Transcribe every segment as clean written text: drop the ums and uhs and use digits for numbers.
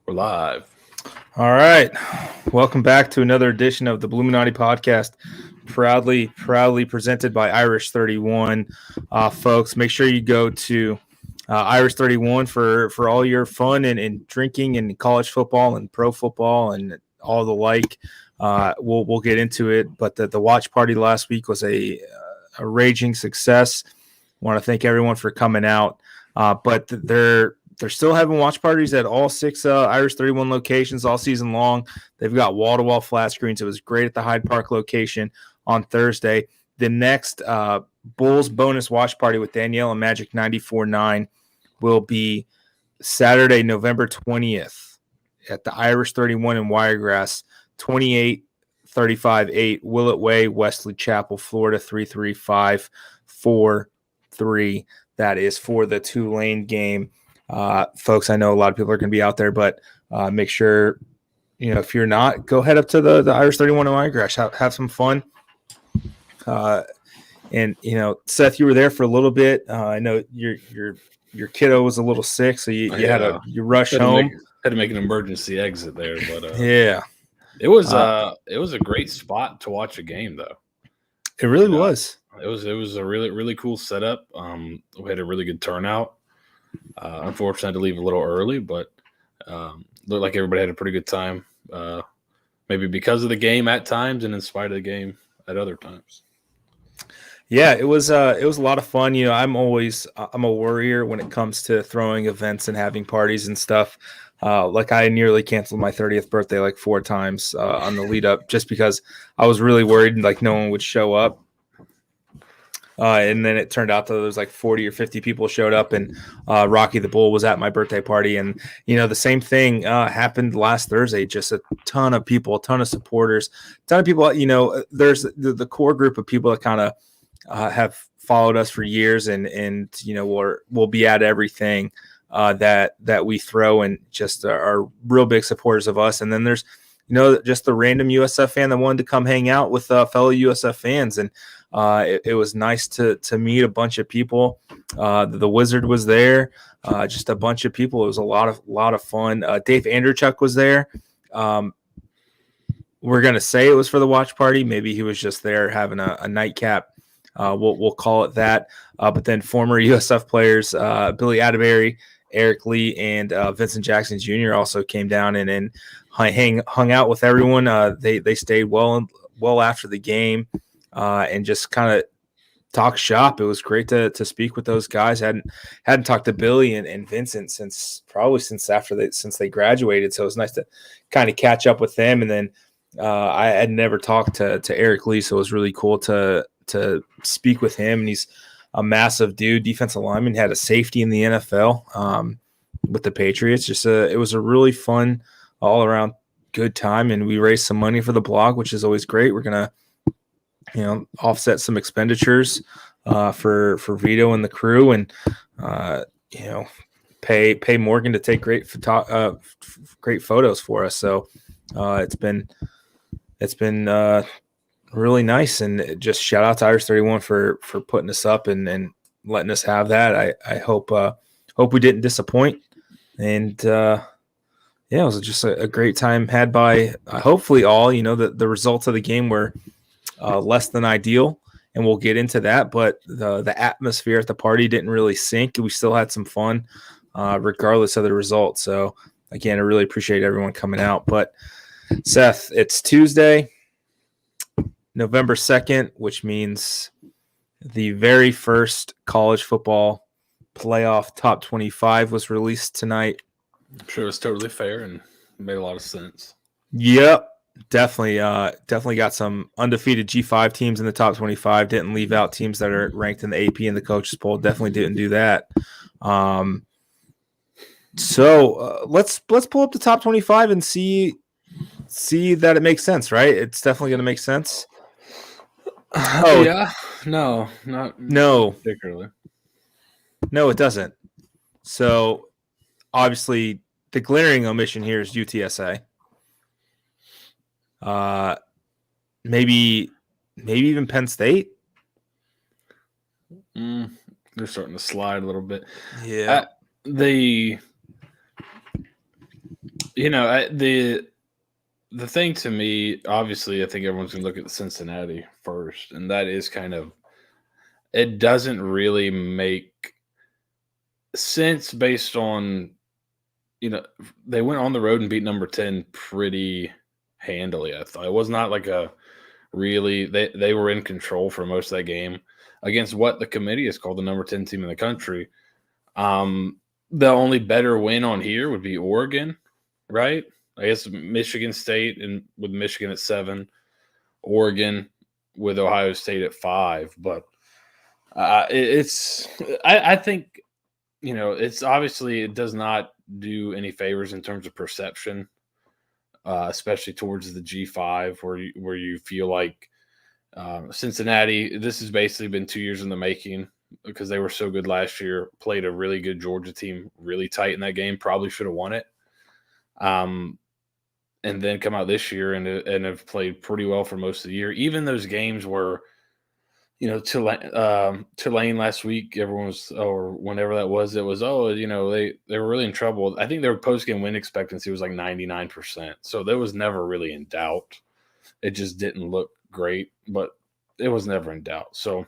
We're live. All right. Welcome back to another edition of the Bulluminati podcast, proudly presented by Irish 31. Folks, make sure you go to Irish 31 for all your fun and drinking and college football and pro football and all the like. We'll get into it, but the watch party last week was a raging success. Want to thank everyone for coming out, but they're still having watch parties at all 6 Irish 31 locations all season long. They've got wall-to-wall flat screens. It was great at the Hyde Park location on Thursday. The next Bulls bonus watch party with Danielle and Magic 94.9 will be Saturday, November 20th at the Irish 31 in Wiregrass, 2835-8 Willett Way, Wesley Chapel, Florida 33543. That is for the Tulane game. Folks, I know a lot of people are going to be out there, but make sure, if you're not, go head up to the Irish 31 in Wiregrass, have some fun. And Seth, you were there for a little bit. I know your kiddo was a little sick, so you had to rush home. Had to make an emergency exit there, but yeah, it was a great spot to watch a game, though. It really was. It was a really cool setup. We had a really good turnout. Unfortunately, I had to leave a little early, but looked like everybody had a pretty good time. Maybe because of the game at times, and in spite of the game at other times. Yeah, it was a lot of fun. I'm a worrier when it comes to throwing events and having parties and stuff. Like I nearly canceled my 30th birthday like 4 times on the lead up just because I was really worried like no one would show up. And then it turned out that there was like 40 or 50 people showed up, and Rocky the Bull was at my birthday party. And, the same thing happened last Thursday. Just a ton of people, a ton of supporters, a ton of people. There's the core group of people that kind of have followed us for years and we'll be at everything that we throw and just are real big supporters of us. And then there's, just the random USF fan that wanted to come hang out with fellow USF fans. And it was nice to meet a bunch of people. The Wizard was there, just a bunch of people. It was a lot of fun. Dave Andrewchuk was there. We're going to say it was for the watch party. Maybe he was just there having a nightcap. We'll call it that. But then former USF players, Billy Atterbury, Eric Lee, and Vincent Jackson Jr. also came down and hung out with everyone. They stayed well after the game and just kind of talk shop. It was great to speak with those guys. Hadn't talked to Billy and Vincent since they graduated. So it was nice to kind of catch up with them. And then I had never talked to Eric Lee, so it was really cool to speak with him. And he's a massive dude, defensive lineman, had a safety in the NFL with the Patriots. It was a really fun, all around good time. And we raised some money for the blog, which is always great. We're going to, offset some expenditures for Vito and the crew and, pay Morgan to take great photos for us. So it's been really nice, and just shout out to Irish 31 for putting us up and letting us have that. I hope we didn't disappoint, and it was just a great time had by hopefully all. The results of the game were less than ideal, and we'll get into that, but the atmosphere at the party didn't really sink. We still had some fun regardless of the results. So again, I really appreciate everyone coming out. But Seth, it's Tuesday, November 2nd, which means the very first college football playoff top 25 was released tonight. I'm sure it was totally fair and made a lot of sense. Yep, definitely got some undefeated G5 teams in the top 25. Didn't leave out teams that are ranked in the AP and the coaches poll. Definitely didn't do that. So let's pull up the top 25 and see that it makes sense, right? It's definitely going to make sense. Oh yeah, no particularly. No, it doesn't. So obviously, the glaring omission here is UTSA. Maybe even Penn State. They're starting to slide a little bit. Yeah. The thing to me, obviously, I think everyone's going to look at Cincinnati first, and that is kind of it doesn't really make sense based on they went on the road and beat number 10 pretty handily. I thought it was not like a really they were in control for most of that game against what the committee has called the number 10 team in the country. The only better win on here would be Oregon, right? I guess Michigan State and with Michigan at 7, Oregon with Ohio State at 5. But I think it's obviously it does not do any favors in terms of perception, especially towards the G5 where you feel like Cincinnati. This has basically been 2 years in the making because they were so good last year. Played a really good Georgia team, really tight in that game. Probably should have won it. And then come out this year and have played pretty well for most of the year. Even those games where, Tulane last week, everyone was, or whenever that was, it was, they were really in trouble. I think their post-game win expectancy was like 99%. So that was never really in doubt. It just didn't look great, but it was never in doubt. So,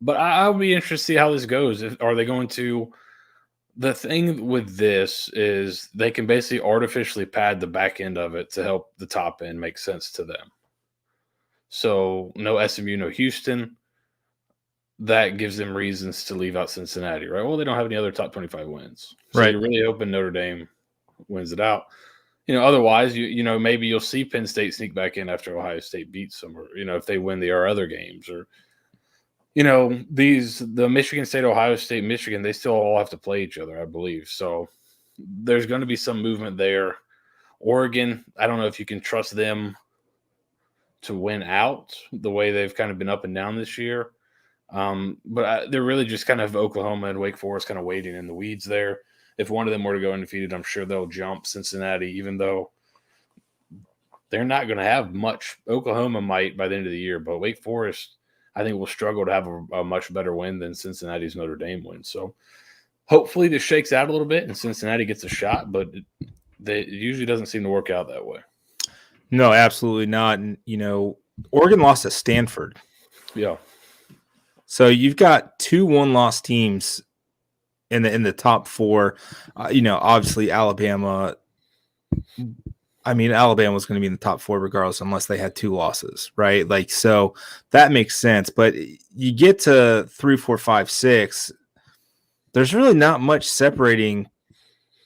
but I'll be interested to see how this goes. Are they going to – the thing with this is they can basically artificially pad the back end of it to help the top end make sense to them. So no SMU, no Houston. That gives them reasons to leave out Cincinnati, right? Well, they don't have any other top 25 wins. So right. You're really hoping Notre Dame wins it out. Otherwise, maybe you'll see Penn State sneak back in after Ohio State beats them, or, if they win their other games, or the Michigan State, Ohio State, Michigan, they still all have to play each other, I believe. So there's going to be some movement there. Oregon, I don't know if you can trust them to win out the way they've kind of been up and down this year. But they're really just kind of Oklahoma and Wake Forest kind of waiting in the weeds there. If one of them were to go undefeated, I'm sure they'll jump Cincinnati, even though they're not going to have much. Oklahoma might by the end of the year, but Wake Forest, I think, will struggle to have a much better win than Cincinnati's Notre Dame win. So hopefully this shakes out a little bit and Cincinnati gets a shot, but it usually doesn't seem to work out that way. No, absolutely not. And, Oregon lost to Stanford. Yeah. So you've got 2 one-loss teams in the top 4. Obviously Alabama. I mean, Alabama was going to be in the top 4 regardless, unless they had 2 losses, right? So that makes sense. But you get to 3, 4, 5, 6. There's really not much separating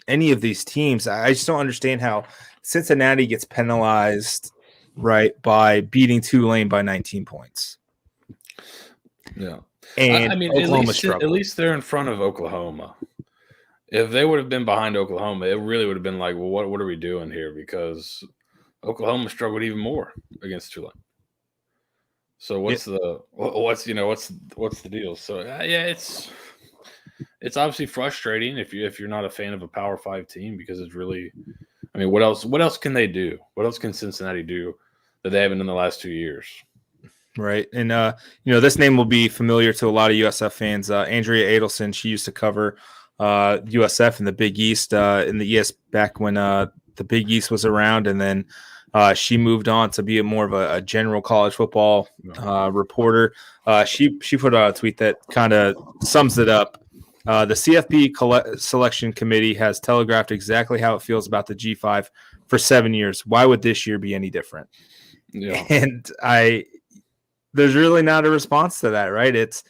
any of these teams. I just don't understand how Cincinnati gets penalized, right, by beating Tulane by 19 points. Yeah. And at least they're in front of Oklahoma. If they would have been behind Oklahoma, it really would have been like, well, what are we doing here? Because Oklahoma struggled even more against Tulane. So what's the deal? So it's obviously frustrating if you're not a fan of a Power 5 team, because it's really, what else can they do? What else can Cincinnati do that they haven't in the last 2 years? Right. And, this name will be familiar to a lot of USF fans. Andrea Adelson, she used to cover USF in the Big East in the ES back when the Big East was around. And then she moved on to be more of a general college football reporter. She put out a tweet that kind of sums it up. The CFP selection committee has telegraphed exactly how it feels about the G5 for 7 years. Why would this year be any different? Yeah. And there's really not a response to that, right? It's,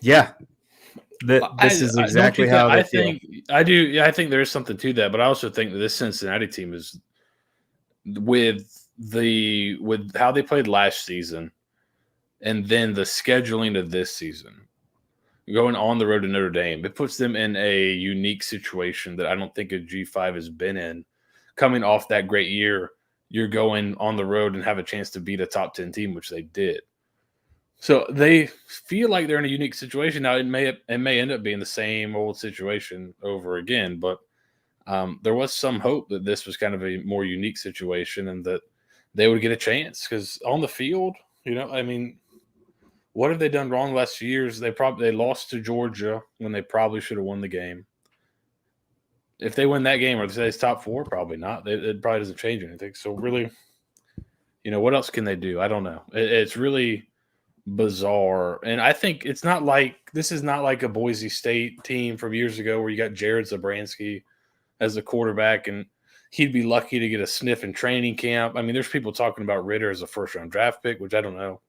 this is exactly how they feel. I do. Yeah, I think there is something to that, but I also think that this Cincinnati team is with how they played last season, and then the scheduling of this season, going on the road to Notre Dame, it puts them in a unique situation that I don't think a G5 has been in. Coming off that great year, you're going on the road and have a chance to beat a top 10 team, which they did. So they feel like they're in a unique situation. Now, it may end up being the same old situation over again, but there was some hope that this was kind of a more unique situation and that they would get a chance, because on the field, what have they done wrong the last few years? They lost to Georgia when they probably should have won the game. if they win that game, or they say it's top 4, probably not. It probably doesn't change anything. So really, what else can they do? I don't know. It's really bizarre, and I think this is not like a Boise State team from years ago where you got Jared Zabransky as the quarterback, and he'd be lucky to get a sniff in training camp. I mean, there's people talking about Ritter as a first-round draft pick, which I don't know.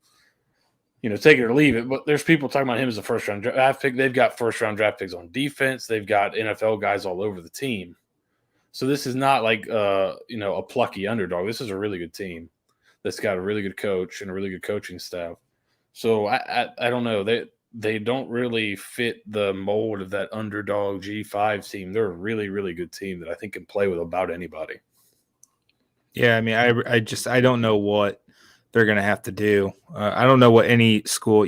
Take it or leave it, but there's people talking about him as a first-round draft pick. They've got first-round draft picks on defense. They've got NFL guys all over the team. So this is not like a plucky underdog. This is a really good team that's got a really good coach and a really good coaching staff. So I don't know. They don't really fit the mold of that underdog G5 team. They're a really, really good team that I think can play with about anybody. Yeah, I mean, I don't know what they're going to have to do. I don't know what any school,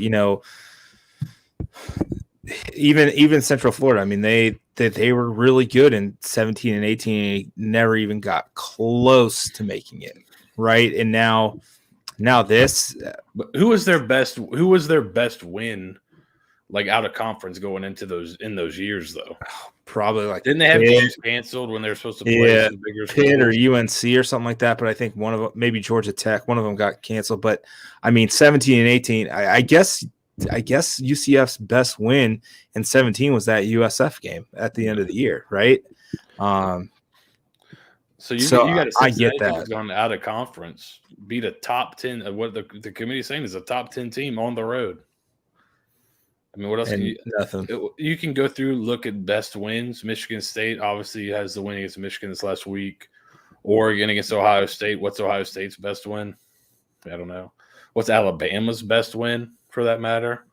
even Central Florida. I mean, they were really good in 17 and 18. And never even got close to making it, right? And now this. But who was their best win, like out of conference going into those years though? Probably like didn't they have games canceled when they were supposed to play some bigger Pitt or UNC or something like that? But I think one of them, maybe Georgia Tech, one of them got canceled. But I mean, 17 and 18. I guess UCF's best win in 17 was that USF game at the end of the year, right? So you got I get that gone out of conference, beat a top 10. What the committee is saying is a top 10 team on the road. I mean, what else? Nothing. You can go through, look at best wins. Michigan State obviously has the win against Michigan this last week. Oregon against Ohio State. What's Ohio State's best win? I don't know. What's Alabama's best win, for that matter?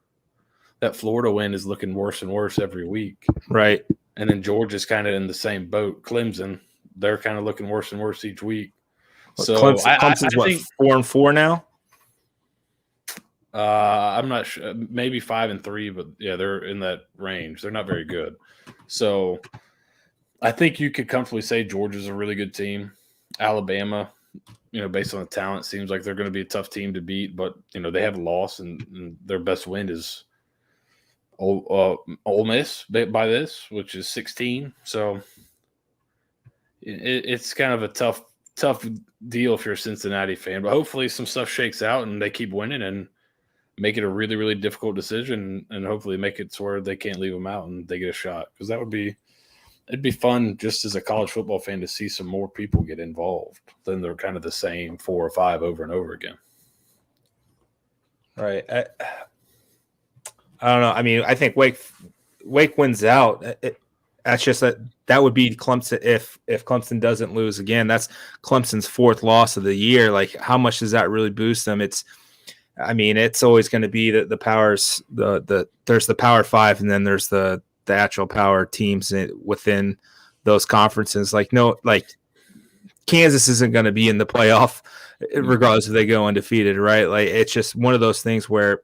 That Florida win is looking worse and worse every week. Right. And then Georgia's kind of in the same boat. Clemson, they're kind of looking worse and worse each week. So Clemson's what, 4-4 now? I'm not sure. Maybe 5-3, but yeah, they're in that range. They're not very good. So I think you could comfortably say Georgia's a really good team. Alabama, based on the talent, seems like they're going to be a tough team to beat, but they have a loss, and their best win is Ole Miss by this, which is 16. So it's kind of a tough deal if you're a Cincinnati fan, but hopefully some stuff shakes out and they keep winning and make it a really, really difficult decision, and hopefully make it to where they can't leave them out and they get a shot. Because it'd be fun just as a college football fan to see some more people get involved than they're kind of the same 4 or 5 over and over again. Right. I don't know. I mean, I think Wake wins out. That's just that would be Clemson if Clemson doesn't lose again. That's Clemson's 4th loss of the year. Like, how much does that really boost them? It's always going to be the powers. There's the Power 5, and then there's the actual power teams within those conferences. Like Kansas isn't going to be in the playoff regardless if they go undefeated, right? Like, it's just one of those things where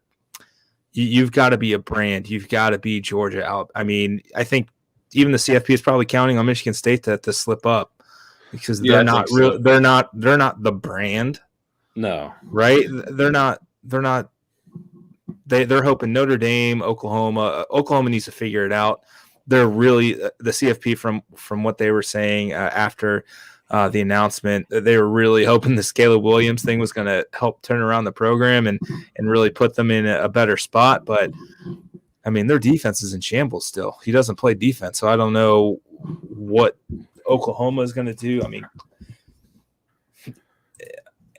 you've got to be a brand. You've got to be Georgia out. I mean, I think even the CFP is probably counting on Michigan State to slip up because they're not real. So. They're not the brand. No, right? They're not. They're hoping Notre Dame, Oklahoma needs to figure it out. They're really the CFP from what they were saying after the announcement. They were really hoping the Caleb Williams thing was going to help turn around the program and really put them in a better spot. But I mean, their defense is in shambles still. He doesn't play defense, so I don't know what Oklahoma is going to do. I mean,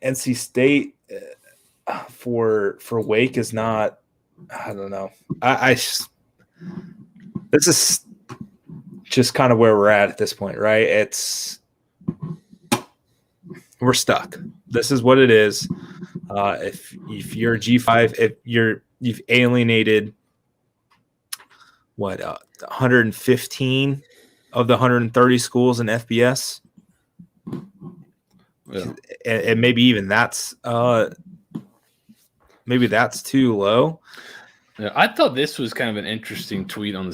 NC State for Wake is not. I don't know. This is just kind of where we're at this point, right? We're stuck. This is what it is. If you're a G5, if you've alienated 115 of the 130 schools in FBS, yeah. And maybe even that's too low. Yeah, I thought this was kind of an interesting tweet on the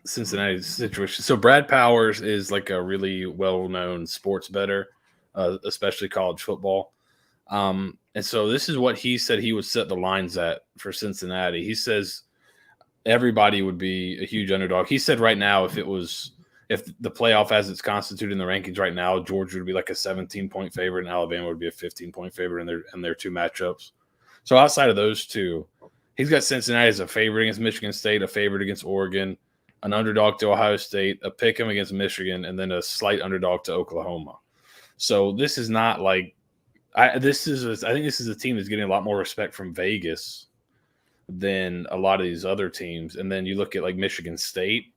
Cincinnati situation. So Brad Powers is like a really well-known sports bettor, especially college football. And so this is what he said he would set the lines at for Cincinnati. He says everybody would be a huge underdog. He said right now if it was if the playoff as it's constituted in the rankings right now, Georgia would be like a 17-point favorite and Alabama would be a 15-point favorite in their two matchups. So outside of those two, he's got Cincinnati as a favorite against Michigan State, a favorite against Oregon, an underdog to Ohio State, a pick 'em against Michigan, and then a slight underdog to Oklahoma. So this is not like I think this is a team that's getting a lot more respect from Vegas than a lot of these other teams. And then you look at like Michigan State,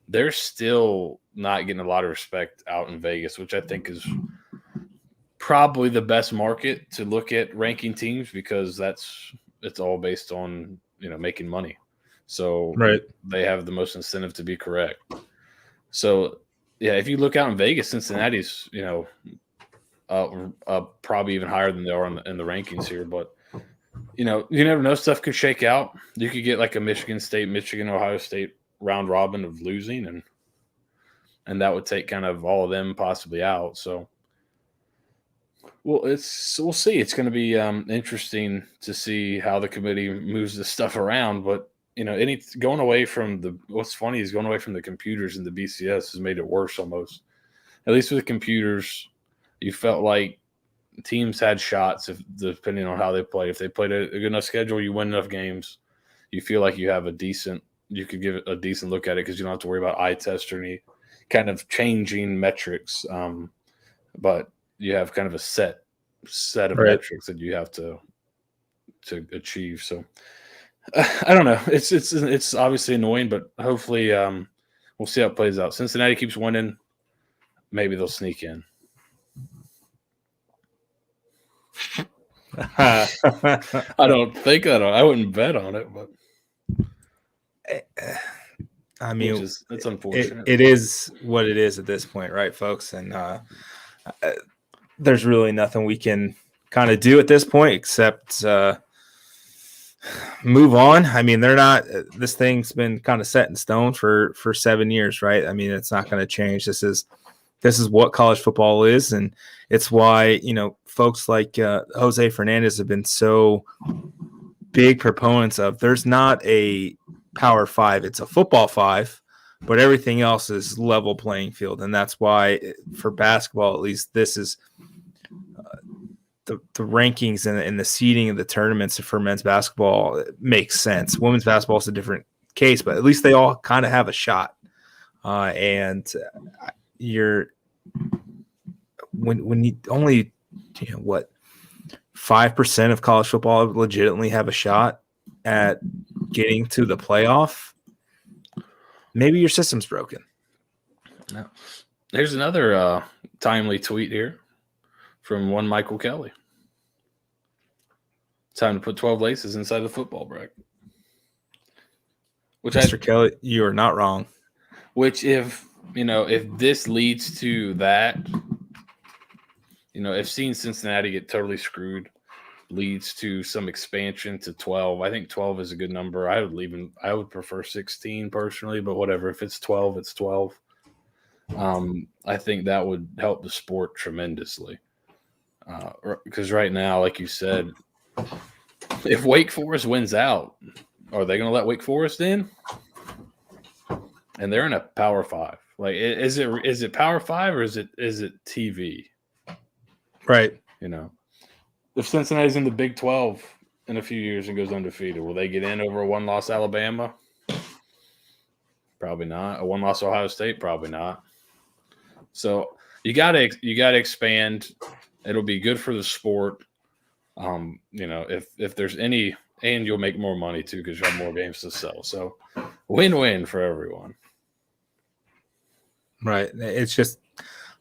they're still not getting a lot of respect out in Vegas, which I think is probably the best market to look at ranking teams because it's all based on, making money. So they have the most incentive to be correct. So yeah, if you look out in Vegas, Cincinnati's, probably even higher than they are in the rankings here. But, you never know. Stuff could shake out. You could get like a Michigan State, Ohio State round robin of losing, and that would take kind of all of them possibly out. So, well, we'll see. It's going to be interesting to see how the committee moves this stuff around. But going away from what's funny is going away from the computers and the BCS has made it worse almost. At least with the computers, you felt like teams had shots depending on how they play. If they played a good enough schedule, you win enough games, you feel like you could give it a decent look at it because you don't have to worry about eye test or any kind of changing metrics. But you have kind of a set of metrics that you have to achieve. So I don't know. It's obviously annoying, but hopefully we'll see how it plays out. Cincinnati keeps winning. Maybe they'll sneak in. I don't think I wouldn't bet on it, but I mean, it's unfortunate. It is what it is at this point, right, folks? And there's really nothing we can kind of do at this point except move on. I mean, this thing's been kind of set in stone for 7 years, right? I mean, it's not going to change. This is what college football is, and it's why folks like Jose Fernandez have been so big proponents of. There's not a Power 5; it's a football 5, but everything else is level playing field, and that's why for basketball, at least, this is the rankings and the seeding of the tournaments for men's basketball makes sense. Women's basketball is a different case, but at least they all kind of have a shot, and when you only 5% of college football legitimately have a shot at getting to the playoff, maybe your system's broken. No. There's another timely tweet here from one Michael Kelly. Time to put 12 laces inside the football bracket. Mr. Kelly, you are not wrong. Which if this leads to that, if seeing Cincinnati get totally screwed leads to some expansion to 12, I think 12 is a good number. I would prefer 16 personally, but whatever. If it's 12, it's 12. I think that would help the sport tremendously. Because right now, like you said, if Wake Forest wins out, are they going to let Wake Forest in? And they're in a Power 5. Like, is it Power 5 or is it TV? Right. If Cincinnati's in the Big 12 in a few years and goes undefeated, will they get in over a one-loss Alabama? Probably not. A one-loss Ohio State? Probably not. So you gotta expand. It'll be good for the sport. If there's any, and you'll make more money too because you have more games to sell. So win-win for everyone. Right. It's just,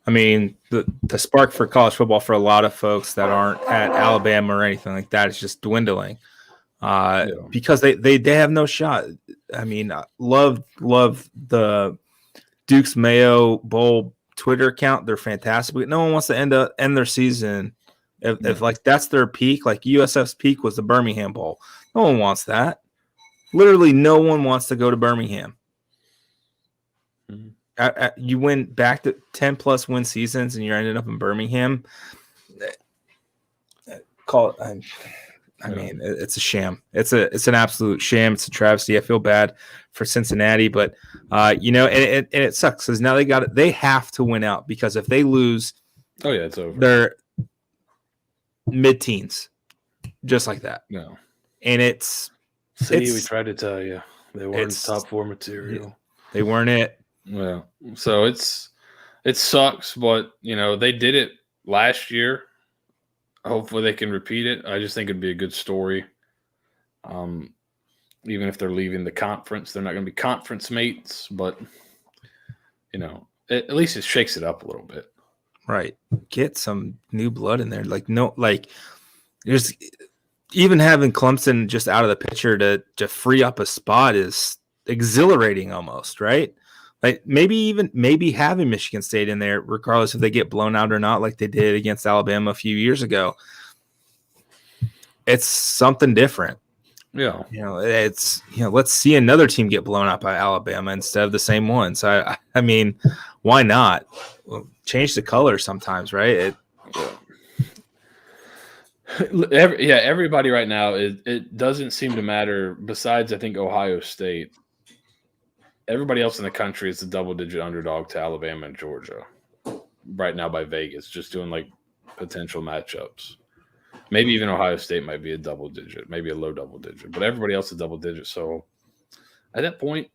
I mean, the spark for college football for a lot of folks that aren't at Alabama or anything like that is just dwindling because they have no shot. I mean, love the Duke's Mayo Bowl Twitter account. They're fantastic. But no one wants to end their season if like that's their peak. Like USF's peak was the Birmingham Bowl. No one wants that. Literally, no one wants to go to Birmingham. Mm-hmm. You went back to 10+ win seasons and you're ending up in Birmingham. I mean, it's a sham. It's an absolute sham. It's a travesty. I feel bad for Cincinnati, but and it sucks because now they have to win out, because if they lose, it's over. They're mid-teens, just like that. No, and it's we tried to tell you they weren't top 4 material. They weren't it. Well, so it sucks, but they did it last year. Hopefully they can repeat it. I just think it'd be a good story. Even if they're leaving the conference, they're not going to be conference mates, but at least it shakes it up a little bit. Right. Get some new blood in there. There's even having Clemson just out of the picture to free up a spot is exhilarating almost, right? Like maybe having Michigan State in there, regardless if they get blown out or not, like they did against Alabama a few years ago. It's something different. Yeah. Let's see another team get blown out by Alabama instead of the same one. So I mean, why not? Change the color sometimes, right? Everybody right now, it doesn't seem to matter, besides I think Ohio State. Everybody else in the country is a double-digit underdog to Alabama and Georgia right now by Vegas, just doing like potential matchups. Maybe even Ohio State might be a double-digit, maybe a low double-digit, but everybody else is double-digit. So at that point,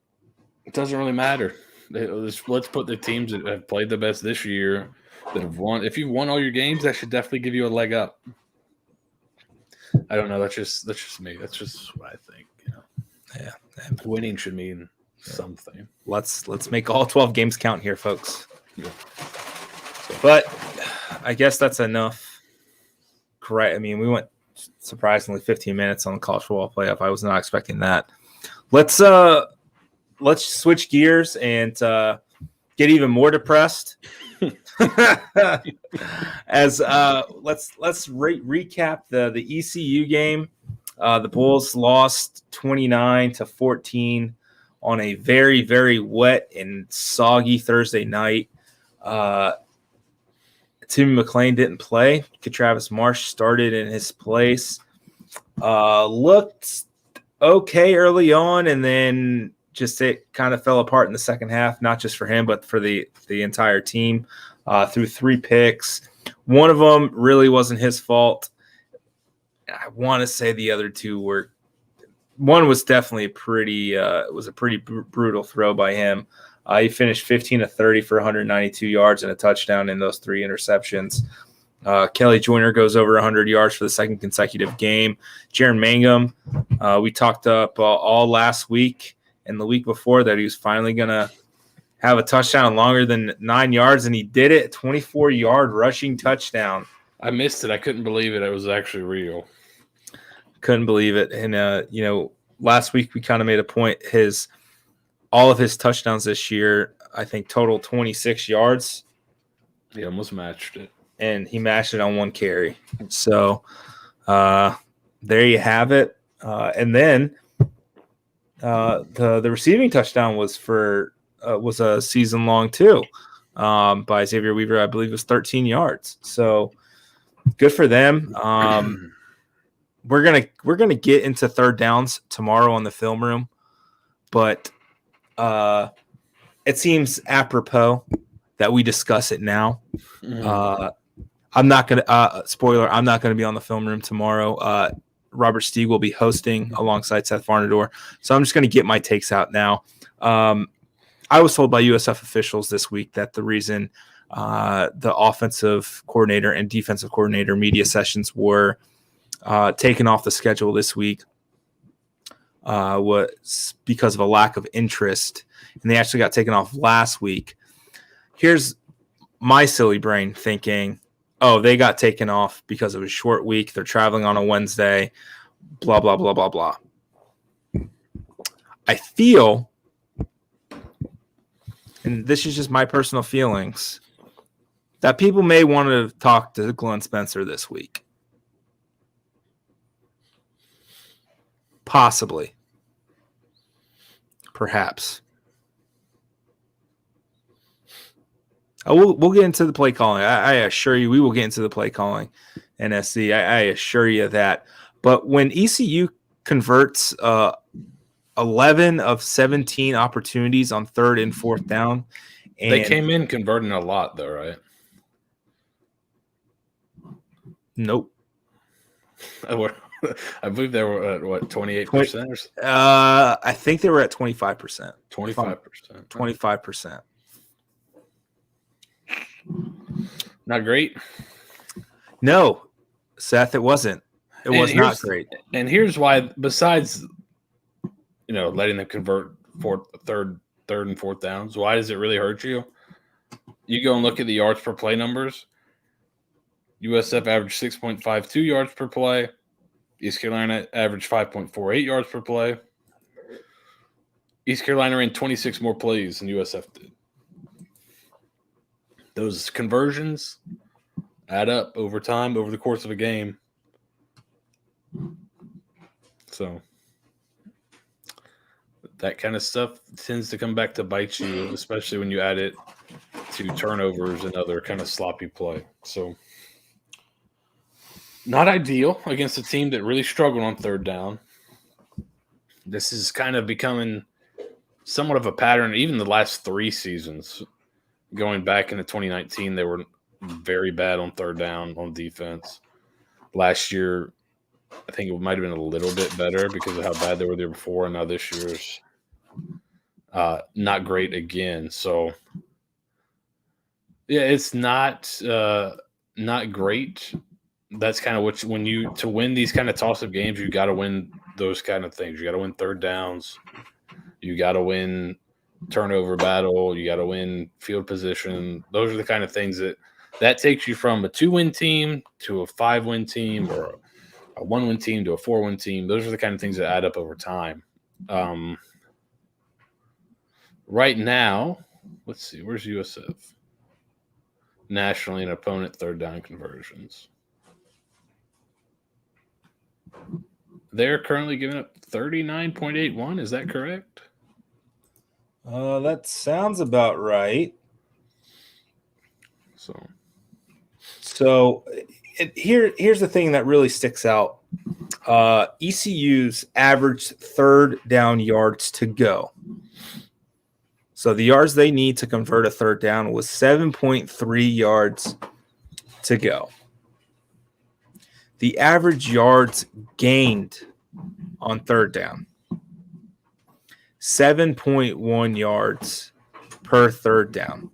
it doesn't really matter. Let's put the teams that have played the best this year, that have won. If you've won all your games, that should definitely give you a leg up. I don't know. That's just me. That's just what I think. Yeah, winning should mean something. Let's make all 12 games count here, folks. Yeah. But I guess that's enough. Correct. I mean, we went surprisingly 15 minutes on the college football playoff. I was not expecting that. Let's switch gears and get even more depressed. As let's recap the ECU game. The Bulls lost 29-14 on a very, very wet and soggy Thursday night. Tim McLean didn't play. Travis Marsh started in his place. Looked okay early on, and then just it kind of fell apart in the second half, not just for him, but for the entire team. Threw 3 picks. One of them really wasn't his fault. I want to say the other 2 were. One was definitely a pretty brutal throw by him. He finished 15 of 30 for 192 yards and a touchdown in those 3 interceptions. Kelly Joyner goes over 100 yards for the second consecutive game. Jaren Mangum, we talked up all last week and the week before that he was finally going to have a touchdown longer than 9 yards, and he did it, 24-yard rushing touchdown. I missed it. I couldn't believe it. It was actually real. Couldn't believe it. And, last week we kind of made a point, all of his touchdowns this year, I think, total 26 yards. He almost matched it. And he matched it on 1 carry. So there you have it. And then the receiving touchdown was a season long too, by Xavier Weaver. I believe it was 13 yards. So good for them. We're gonna get into third downs tomorrow on the film room, but it seems apropos that we discuss it now. I'm not gonna spoiler. I'm not gonna be on the film room tomorrow. Robert Stieg will be hosting alongside Seth Varnadore. So I'm just gonna get my takes out now. I was told by USF officials this week that the reason the offensive coordinator and defensive coordinator media sessions were taken off the schedule this week was because of a lack of interest, and they actually got taken off last week. Here's my silly brain thinking, oh, they got taken off because it was a short week. They're traveling on a Wednesday, blah, blah, blah, blah, blah. I feel, and this is just my personal feelings, that people may want to talk to Glenn Spencer this week. Possibly. Perhaps. We'll get into the play calling. I assure you we will get into the play calling, NSC. I assure you that. But when ECU converts 11 of 17 opportunities on third and fourth down, and They came in converting a lot, though, right? Nope. I believe they were at what, 28%? I think they were at 25%. 25%. 25%. Not great. No, Seth, it wasn't. It was not great. And here's why. Besides, letting them convert third and fourth downs, why does it really hurt you? You go and look at the yards per play numbers. USF averaged 6.52 yards per play. East Carolina averaged 5.48 yards per play. East Carolina ran 26 more plays than USF did. Those conversions add up over time, over the course of a game. So that kind of stuff tends to come back to bite you, especially when you add it to turnovers and other kind of sloppy play. So not ideal against a team that really struggled on third down. This is kind of becoming somewhat of a pattern. Even the last 3 seasons, going back into 2019, they were very bad on third down on defense. Last year, I think it might have been a little bit better because of how bad they were there before, and now this year's not great again. So, yeah, it's not great. That's kind of what to win these kind of toss-up games, you got to win those kind of things. You got to win third downs. You got to win turnover battle. You got to win field position. Those are the kind of things that takes you from a 2-win team to a 5-win team, or a 1-win team to a 4-win team. Those are the kind of things that add up over time. Right now, let's see, where's USF? Nationally, an opponent third down conversions. They're currently giving up 39.81. Is that correct? That sounds about right. So here's the thing that really sticks out. ECU's average third down yards to go. So the yards they need to convert a third down was 7.3 yards to go. The average yards gained on third down, 7.1 yards per third down.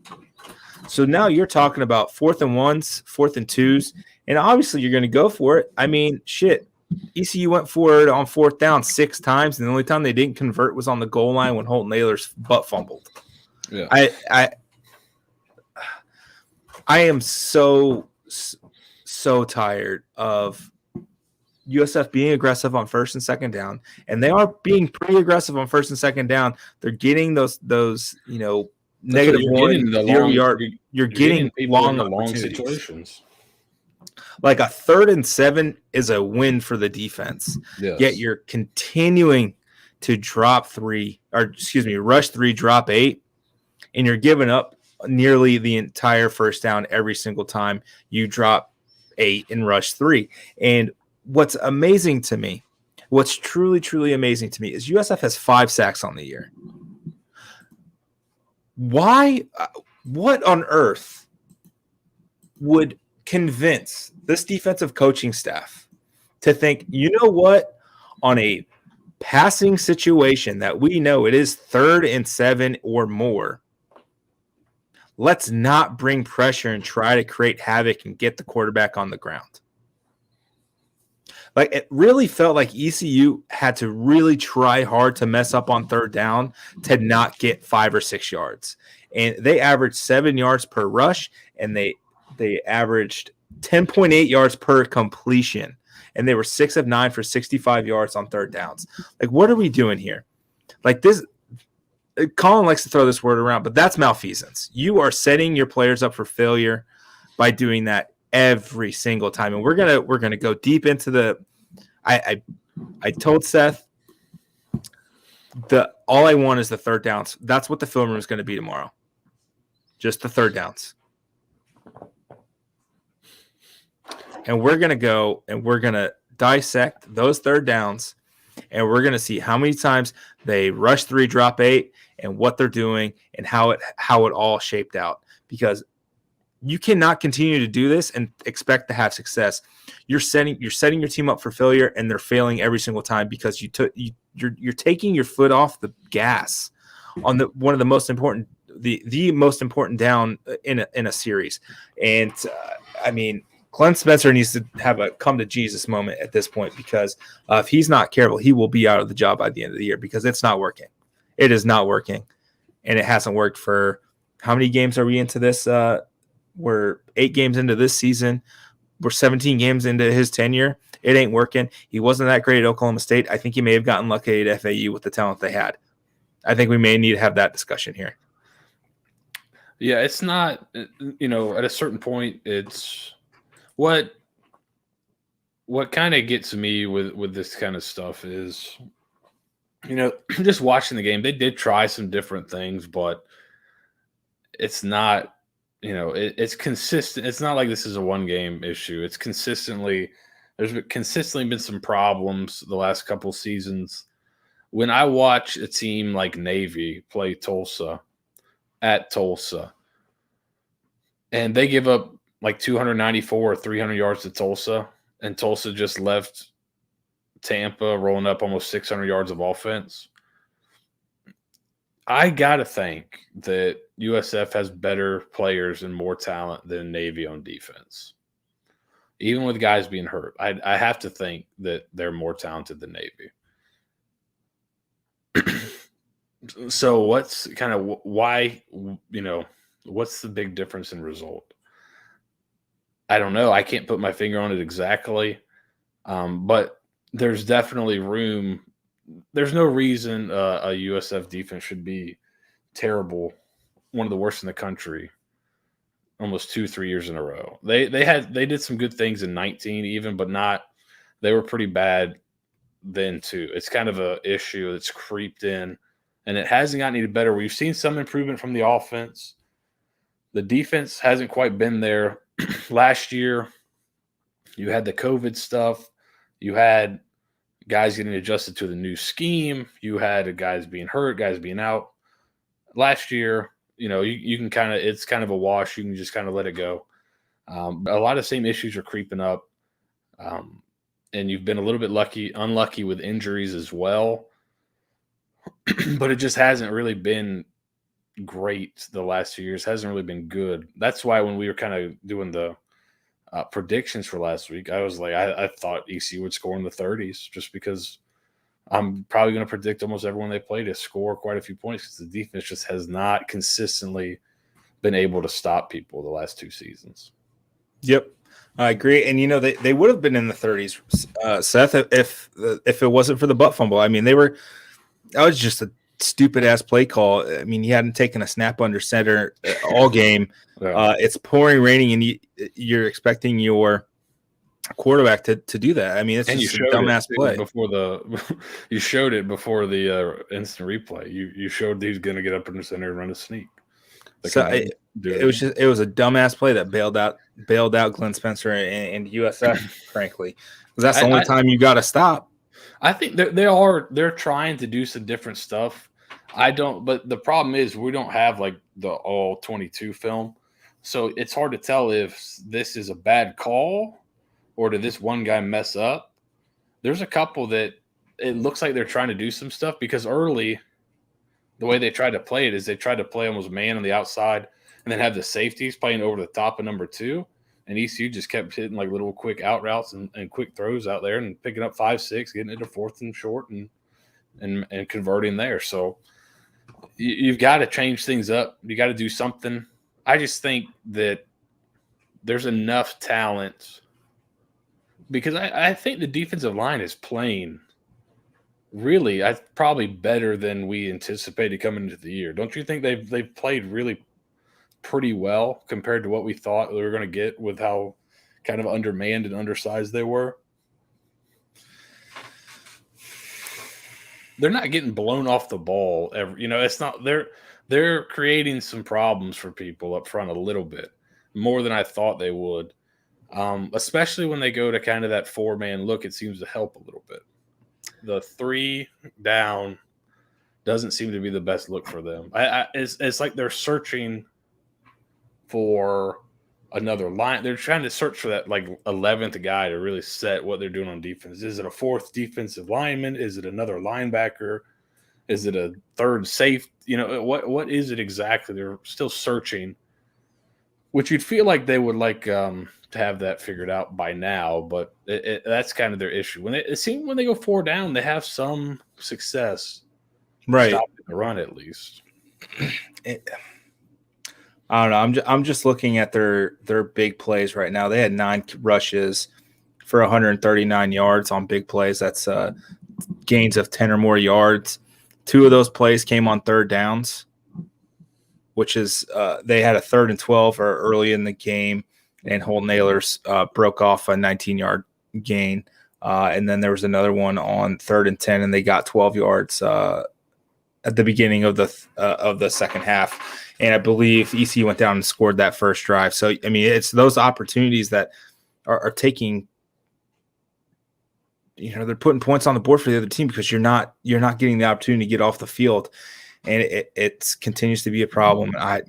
So now you're talking about 4th and 1s, 4th and 2s, and obviously you're going to go for it. I mean, shit. ECU went for it on 4th down 6 times, and the only time they didn't convert was on the goal line when Holton Naylor's butt fumbled. Yeah. I am so tired of USF being aggressive on 1st and 2nd down, and they are being pretty aggressive on 1st and 2nd down. They're getting those negative 1 0 yard. You're getting long situations. Like a 3rd and 7 is a win for the defense. Yes. Yet you're continuing to rush 3, drop 8, and you're giving up nearly the entire first down every single time you drop 8 and rush 3. And what's amazing to me, what's truly, truly amazing to me is USF has 5 sacks on the year. Why? What on earth would convince this defensive coaching staff to think, you know what, on a passing situation that we know it is 3rd and 7 or more, let's not bring pressure and try to create havoc and get the quarterback on the ground. Like, it really felt like ECU had to really try hard to mess up on 3rd down to not get 5 or 6 yards. And they averaged 7 yards per rush, and they averaged 10.8 yards per completion. And they were 6 of 9 for 65 yards on 3rd downs. Like, what are we doing here? Like, this, Colin likes to throw this word around, but that's malfeasance. You are setting your players up for failure by doing that every single time. And we're gonna go deep into the. I told Seth all I want is the 3rd downs. That's what the film room is going to be tomorrow. Just the 3rd downs. And we're gonna go and we're gonna dissect those third downs, and we're going to see how many times they rush 3, drop 8, and what they're doing and how it all shaped out. Because you cannot continue to do this and expect to have success. You're setting your team up for failure, and they're failing every single time because you're taking your foot off the gas on one of the most important the most important down in a series. And I mean, Glenn Spencer needs to have a come to Jesus moment at this point, because if he's not careful, he will be out of the job by the end of the year, because it's not working. It is not working, and it hasn't worked for how many games are we into this? We're 8 games into this season. We're 17 games into his tenure. It ain't working. He wasn't that great at Oklahoma State. I think he may have gotten lucky at FAU with the talent they had. I think we may need to have that discussion here. Yeah, it's not, at a certain point, it's what kind of gets me with this kind of stuff is, just watching the game. They did try some different things, but it's not, it's consistent. It's not like this is a one-game issue. It's there's consistently been some problems the last couple seasons. When I watch a team like Navy play Tulsa at Tulsa, and they give up like 294 or 300 yards to Tulsa, and Tulsa just left Tampa rolling up almost 600 yards of offense, I got to think that USF has better players and more talent than Navy on defense. Even with guys being hurt, I have to think that they're more talented than Navy. So what's kind of why, what's the big difference in result? I don't know. I can't put my finger on it exactly. But there's definitely room. There's no reason a USF defense should be terrible, one of the worst in the country, almost 2-3 years in a row. They did some good things in 19 even, but not. They were pretty bad then too. It's kind of a issue that's creeped in, and it hasn't gotten any better. We've seen some improvement from the offense. The defense hasn't quite been there. Last year, you had the COVID stuff. You had guys getting adjusted to the new scheme. You had guys being hurt, guys being out. Last year, you can kind of, it's kind of a wash. You can just kind of let it go. A lot of same issues are creeping up. And you've been a little bit unlucky with injuries as well. But it just hasn't really been great the last few years. Hasn't really been good. That's why when we were kind of doing the predictions for last week, I was like, I thought ECU would score in the 30s, just because I'm probably going to predict almost everyone they play to score quite a few points, because the defense just has not consistently been able to stop people the last 2 seasons. Yep, I agree. And they would have been in the 30s, Seth, if it wasn't for the butt fumble. I mean, that was just a stupid ass play call. I mean, he hadn't taken a snap under center all game. Yeah. It's pouring, raining, and you're expecting your quarterback to do that. I mean, it's just a dumbass play. You showed it before the instant replay. You showed he's going to get up in the center and run a sneak. It was a dumbass play that bailed out Glenn Spencer and USF, frankly, because that's the only time you got to stop. I think they're trying to do some different stuff. But the problem is we don't have like the all 22 film, so it's hard to tell if this is a bad call or did this one guy mess up. There's a couple that it looks like they're trying to do some stuff, because early, the way they tried to play it is they tried to play almost man on the outside and then have the safeties playing over the top of number 2. And ECU just kept hitting like little quick out routes and quick throws out there and picking up 5-6, getting it to 4th and short and converting there. So you've got to change things up. You got to do something. I just think that there's enough talent, because I think the defensive line is playing really probably better than we anticipated coming into the year. Don't you think they've played really pretty well compared to what we thought they were going to get with how kind of undermanned and undersized they were? They're not getting blown off the ball ever. It's not, they're creating some problems for people up front a little bit more than I thought they would. Especially when they go to kind of that 4-man look, it seems to help a little bit. The 3 down doesn't seem to be the best look for them. It's like they're searching for another line. They're trying to search for that like 11th guy to really set what they're doing on defense. Is it a 4th defensive lineman? Is it another linebacker? Is it a 3rd safe? What is it exactly? They're still searching, which you'd feel like they would like to have that figured out by now, but that's kind of their issue. It seems when they go 4 down, they have some success. Right. Stopping the run at least. I don't know. I'm just looking at their big plays right now. They had 9 rushes for 139 yards on big plays. That's gains of 10 or more yards. 2 of those plays came on 3rd downs, which is they had a 3rd and 12 early in the game, and Holton Ahlers broke off a 19-yard gain. And then there was another one on 3rd and 10, and they got 12 yards at the beginning of the second half. And I believe ECU went down and scored that first drive. So, I mean, it's those opportunities that are taking, they're putting points on the board for the other team because you're not getting the opportunity to get off the field. And it continues to be a problem. I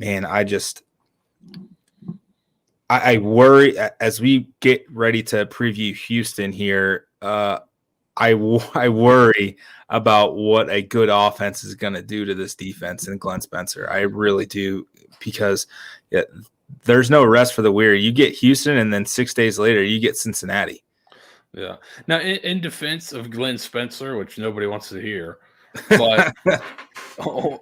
worry as we get ready to preview Houston here. I worry about what a good offense is going to do to this defense and Glenn Spencer. I really do, because there's no rest for the weary. You get Houston, and then 6 days later, you get Cincinnati. Yeah. Now, in defense of Glenn Spencer, which nobody wants to hear, but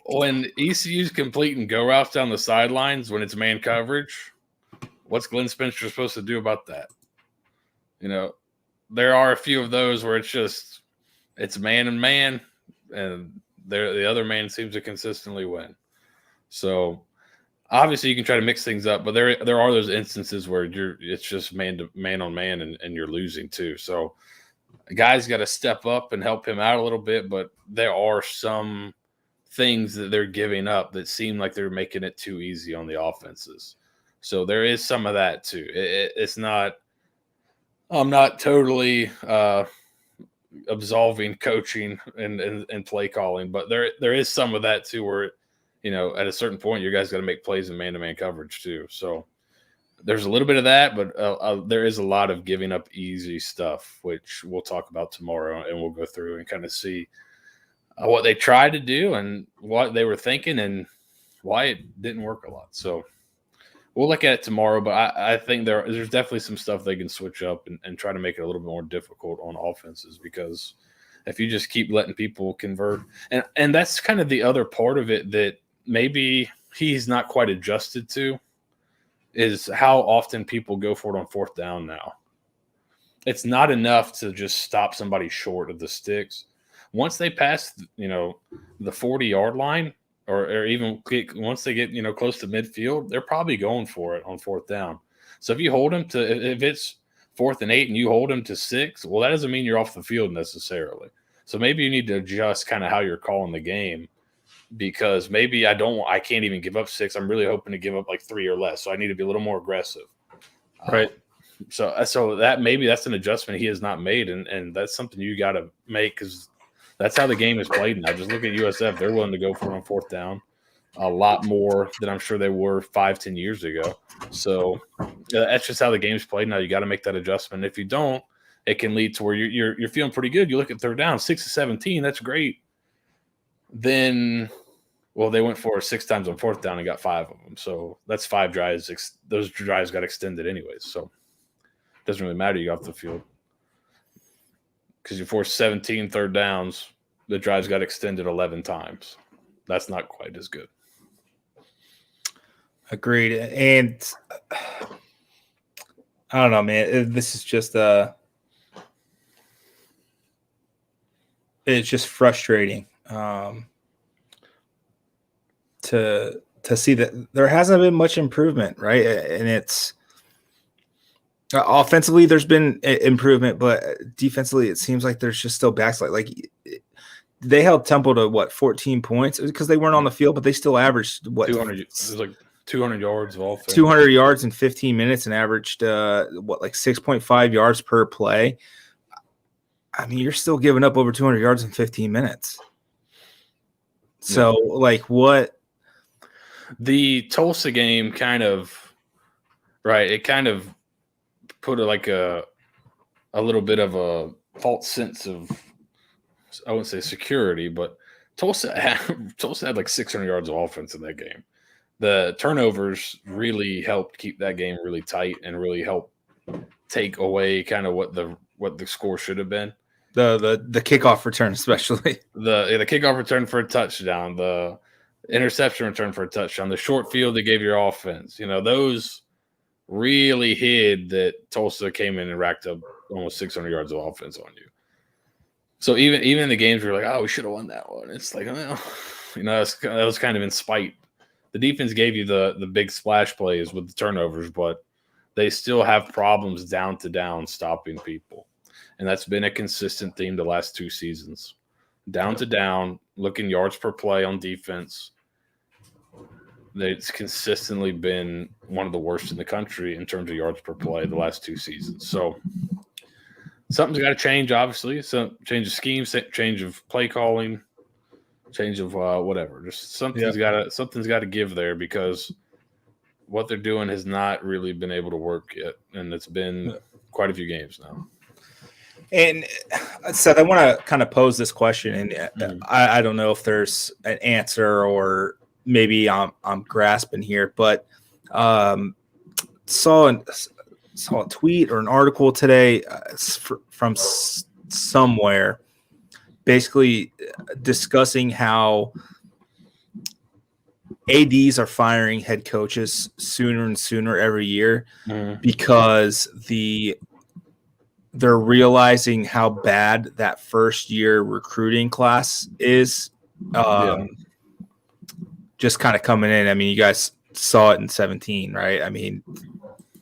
when ECU's completing go routes down the sidelines when it's man coverage, what's Glenn Spencer supposed to do about that? There are a few of those where it's man and man, and the other man seems to consistently win. So obviously you can try to mix things up, but there are those instances where it's just man on man, and you're losing too. So a guy's got to step up and help him out a little bit, but there are some things that they're giving up that seem like they're making it too easy on the offenses. So there is some of that too. It's not. I'm not totally absolving coaching and play calling, but there is some of that too, where at a certain point you guys got to make plays in man-to-man coverage too. So there's a little bit of that, but there is a lot of giving up easy stuff, which we'll talk about tomorrow, and we'll go through and kind of see what they tried to do and what they were thinking and why it didn't work a lot. So we'll look at it tomorrow, but I think there's definitely some stuff they can switch up and try to make it a little bit more difficult on offenses, because if you just keep letting people convert, and that's kind of the other part of it that maybe he's not quite adjusted to, is how often people go for it on 4th down now. It's not enough to just stop somebody short of the sticks. Once they pass, the 40-yard line, or even once they get close to midfield, they're probably going for it on 4th down. So if you hold them to, if it's 4th and 8 and you hold them to 6, well, that doesn't mean you're off the field necessarily. So maybe you need to adjust kind of how you're calling the game, because maybe I can't even give up 6. I'm really hoping to give up like 3 or less. So I need to be a little more aggressive. Right. So that maybe that's an adjustment he has not made, and that's something you got to make, because that's how the game is played now. Just look at USF. They're willing to go for it on 4th down a lot more than I'm sure they were 5-10 years ago. So that's just how the game's played now. You got to make that adjustment. If you don't, it can lead to where you're feeling pretty good. You look at 3rd down, 6-17. That's great. Then, well, they went for it 6 times on 4th down and got 5 of them. So that's 5 drives. Those drives got extended anyways. So it doesn't really matter. You got off the field, because you forced 17 3rd downs. The drives got extended 11 times. That's not quite as good. Agreed. And I don't know, man. This is just it's just frustrating to see that there hasn't been much improvement, right? And it's offensively there's been improvement, but defensively it seems like there's just still backslide. Like they held Temple to 14 points because they weren't on the field, but they still averaged 200. It was like 200 yards of offense. 200 yards in 15 minutes and averaged, 6.5 yards per play. I mean, you're still giving up over 200 yards in 15 minutes. So, what? The Tulsa game kind of, right, it kind of put a little bit of a false sense of, I wouldn't say security, but Tulsa had like 600 yards of offense in that game. The turnovers really helped keep that game really tight and really helped take away kind of what the score should have been. The kickoff return, especially the kickoff return for a touchdown, the interception return for a touchdown, the short field that gave your offense. Those really hid that Tulsa came in and racked up almost 600 yards of offense on you. So even in the games where you're like, oh, we should have won that one. It's like, that was kind of in spite. The defense gave you the big splash plays with the turnovers, but they still have problems down to down stopping people. And that's been a consistent theme the last 2 seasons. Down to down, looking yards per play on defense. It's consistently been one of the worst in the country in terms of yards per play the last 2 seasons. So something's got to change, obviously. So change of scheme, change of play calling, change of whatever. Just something's got to give there, because what they're doing has not really been able to work yet, and it's been quite a few games now. And Seth, I want to kind of pose this question, and I don't know if there's an answer, or maybe I'm grasping here, but saw a tweet or an article today from somewhere, basically discussing how ADs are firing head coaches sooner and sooner every year because they're realizing how bad that first year recruiting class is. Just kind of coming in. I mean, you guys saw it in 17, right? I mean,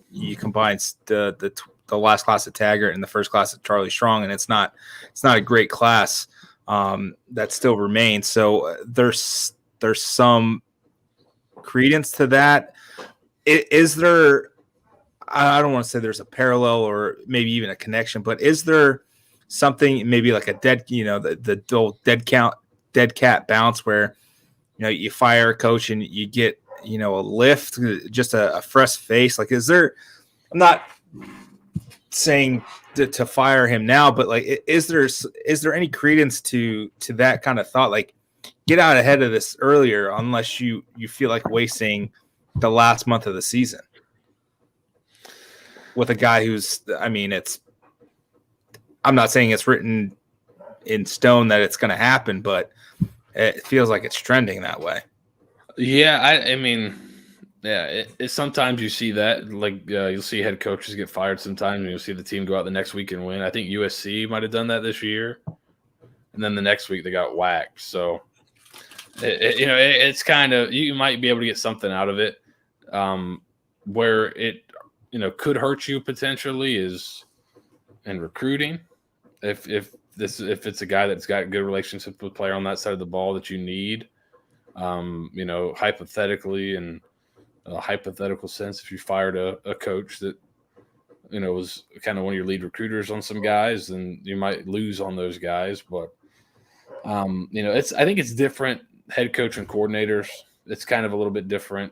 you combine the last class of Taggart and the first class of Charlie Strong, and it's not a great class that still remains. So there's some credence to that. Is there? I don't want to say there's a parallel or maybe even a connection, but is there something maybe like a the old dead cat bounce where you fire a coach and you get a lift, just a fresh face? Like, is there? I'm not saying to fire him now, but like, is there any credence to that kind of thought? Like, get out ahead of this earlier, unless you feel like wasting the last month of the season with a guy who's, I mean, I'm not saying it's written in stone that it's going to happen, but it feels like it's trending that way. Yeah, I mean, yeah, sometimes you see that, like you'll see head coaches get fired sometimes, and you'll see the team go out the next week and win. I think USC might have done that this year, and then the next week they got whacked. So, it's kind of, you might be able to get something out of it. Where it could hurt you potentially is in recruiting. If it's a guy that's got good relationship with player on that side of the ball that you need, hypothetically, in a hypothetical sense, if you fired a coach that was kind of one of your lead recruiters on some guys, then you might lose on those guys. But I think it's different. Head coach and coordinators, it's kind of a little bit different.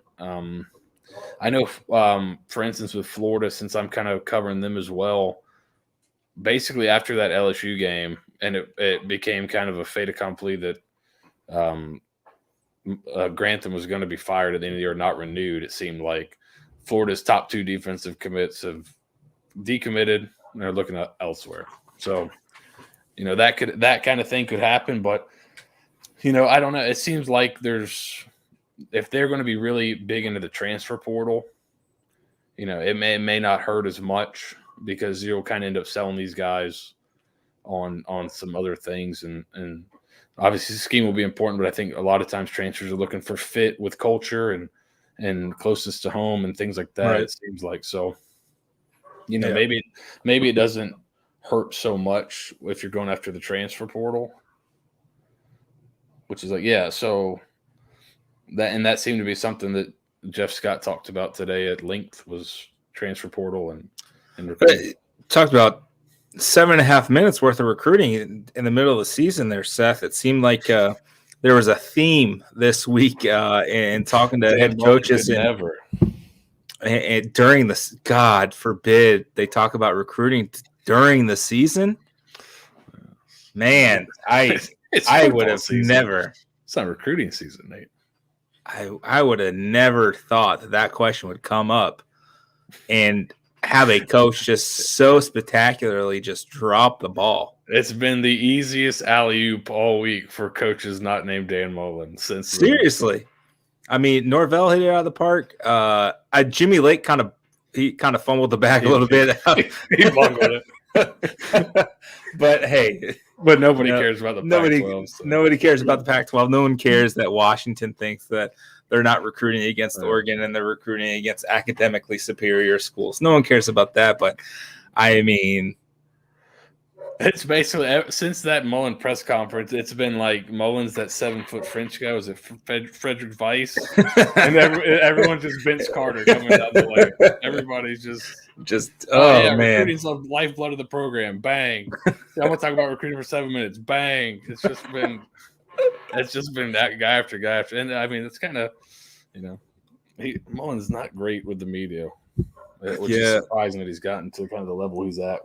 I know, for instance, with Florida, since I'm kind of covering them as well, basically after that LSU game, and it became kind of a fait accompli that Grantham was going to be fired at the end of the year, not renewed. It seemed like Florida's top 2 defensive commits have decommitted and they're looking elsewhere. So, that kind of thing could happen, but I don't know. It seems like if they're going to be really big into the transfer portal, it may not hurt as much, because you'll kind of end up selling these guys on some other things, and obviously the scheme will be important, but I think a lot of times transfers are looking for fit with culture and closest to home and things like that. Right. It seems like, so maybe it doesn't hurt so much if you're going after the transfer portal, which is like, so that seemed to be something that Jeff Scott talked about today at length was transfer portal and recruiting. Talked about 7.5 minutes worth of recruiting in the middle of the season there, Seth. It seemed like there was a theme this week in talking to head coaches and during this, God forbid, they talk about recruiting during the season. Man, I would have never. It's not recruiting season, Nate. I would have never thought that question would come up and have a coach just so spectacularly just drop the ball. It's been the easiest alley-oop all week for coaches not named Dan Mullen since. Seriously. I mean, Norvell hit it out of the park. Jimmy Lake kind of fumbled the bag a little bit. He bungled it. But hey, nobody cares about the Pac-12. Nobody cares about the Pac-12. No one cares that Washington thinks that they're not recruiting against Oregon and they're recruiting against academically superior schools. No one cares about that. But I mean, it's basically since that Mullen press conference, it's been like Mullen's that 7-foot French guy. Was it Frederick Weiss? And everyone just Vince Carter coming down the lane. Everybody's just man, recruiting's the lifeblood of the program. Bang! I'm gonna talk about recruiting for 7 minutes. Bang! It's just been that guy after guy after, and I mean it's kind of Mullen's not great with the media, which is surprising that he's gotten to kind of the level he's at.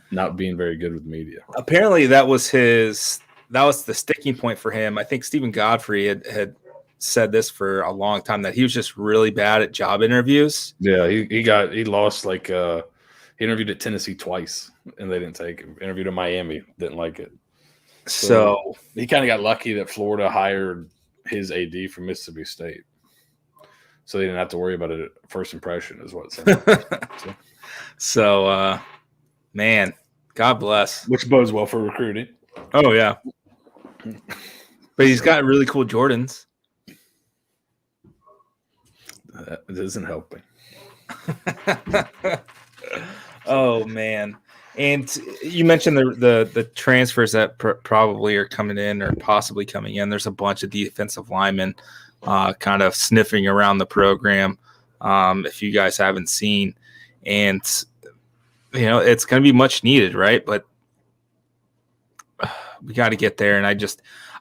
Not being very good with media. Apparently, that was the sticking point for him. I think Stephen Godfrey had said this for a long time, that he was just really bad at job interviews. Yeah, he lost he interviewed at Tennessee twice and they didn't take him. Interviewed at Miami, didn't like it. So he kind of got lucky that Florida hired his AD from Mississippi State, so they didn't have to worry about it at first impression, is what it said. So. Man, God bless. Which bodes well for recruiting. Oh, yeah. But he's got really cool Jordans. That isn't helping. Oh, man. And you mentioned the transfers that probably are coming in or possibly coming in. There's a bunch of defensive linemen kind of sniffing around the program, if you guys haven't seen. And it's going to be much needed, right? But we got to get there. And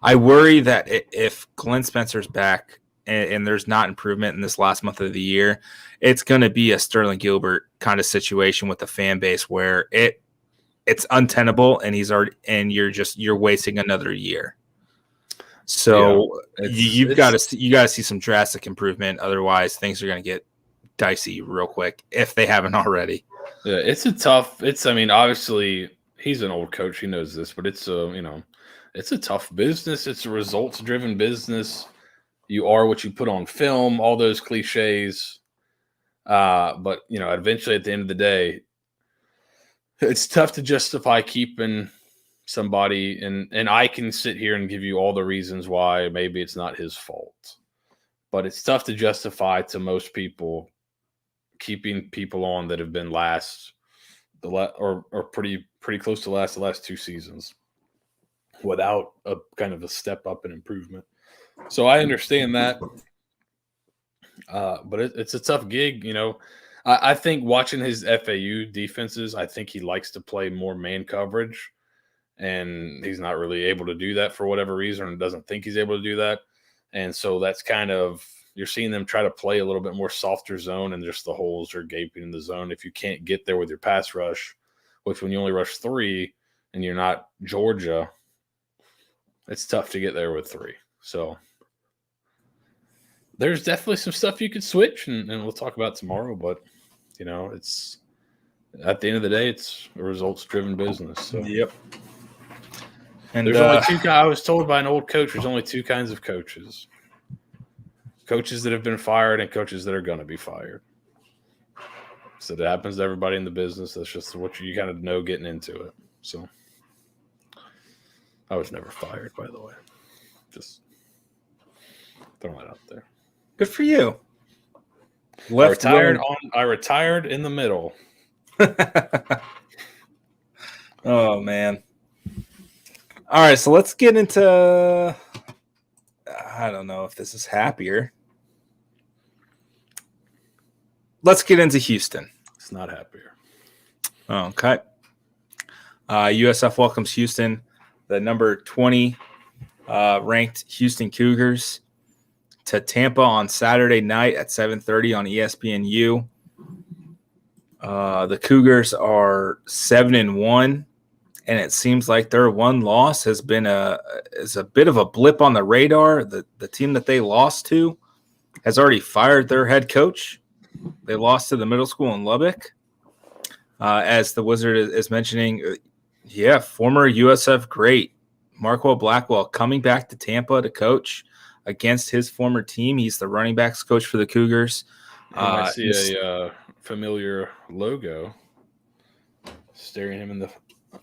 I worry that if Glenn Spencer's back and there's not improvement in this last month of the year, it's going to be a Sterling Gilbert kind of situation with the fan base where it's untenable and you're wasting another year. So you got to see some drastic improvement. Otherwise, things are going to get dicey real quick if they haven't already. Yeah, obviously he's an old coach. He knows this, but it's a tough business. It's a results-driven business. You are what you put on film, all those cliches. But eventually at the end of the day, it's tough to justify keeping somebody. And I can sit here and give you all the reasons why maybe it's not his fault. But it's tough to justify to most people keeping people on that have been pretty close to the last 2 seasons without a kind of a step up in improvement. So I understand that, but it's a tough gig. I think watching his FAU defenses, I think he likes to play more man coverage, and he's not really able to do that for whatever reason, and doesn't think he's able to do that. And so that's kind of, you're seeing them try to play a little bit more softer zone, and just the holes are gaping in the zone. If you can't get there with your pass rush, which when you only rush 3 and you're not Georgia, it's tough to get there with 3. So there's definitely some stuff you could switch, and we'll talk about tomorrow. But, it's at the end of the day, it's a results-driven business. So. Yep. And there's only 2 guys. I was told by an old coach, there's only 2 kinds of coaches. Coaches that have been fired and coaches that are going to be fired. So that happens to everybody in the business. That's just what you kind of know getting into it. So I was never fired, by the way. Just throwing that out there. Good for you. I retired in the middle. Oh, man. All right, so let's get into, I don't know if this is happier. let's get into Houston. It's not happier. Okay. USF welcomes Houston, the number 20 ranked Houston Cougars, to Tampa on Saturday night at 7:30 on ESPNU. The Cougars are 7-1, and it seems like their one loss has been a bit of a blip on the radar. The team that they lost to has already fired their head coach. They lost to the middle school in Lubbock. As the Wizard is mentioning, former USF great Marquel Blackwell coming back to Tampa to coach against his former team. He's the running backs coach for the Cougars. I see a familiar logo staring him in the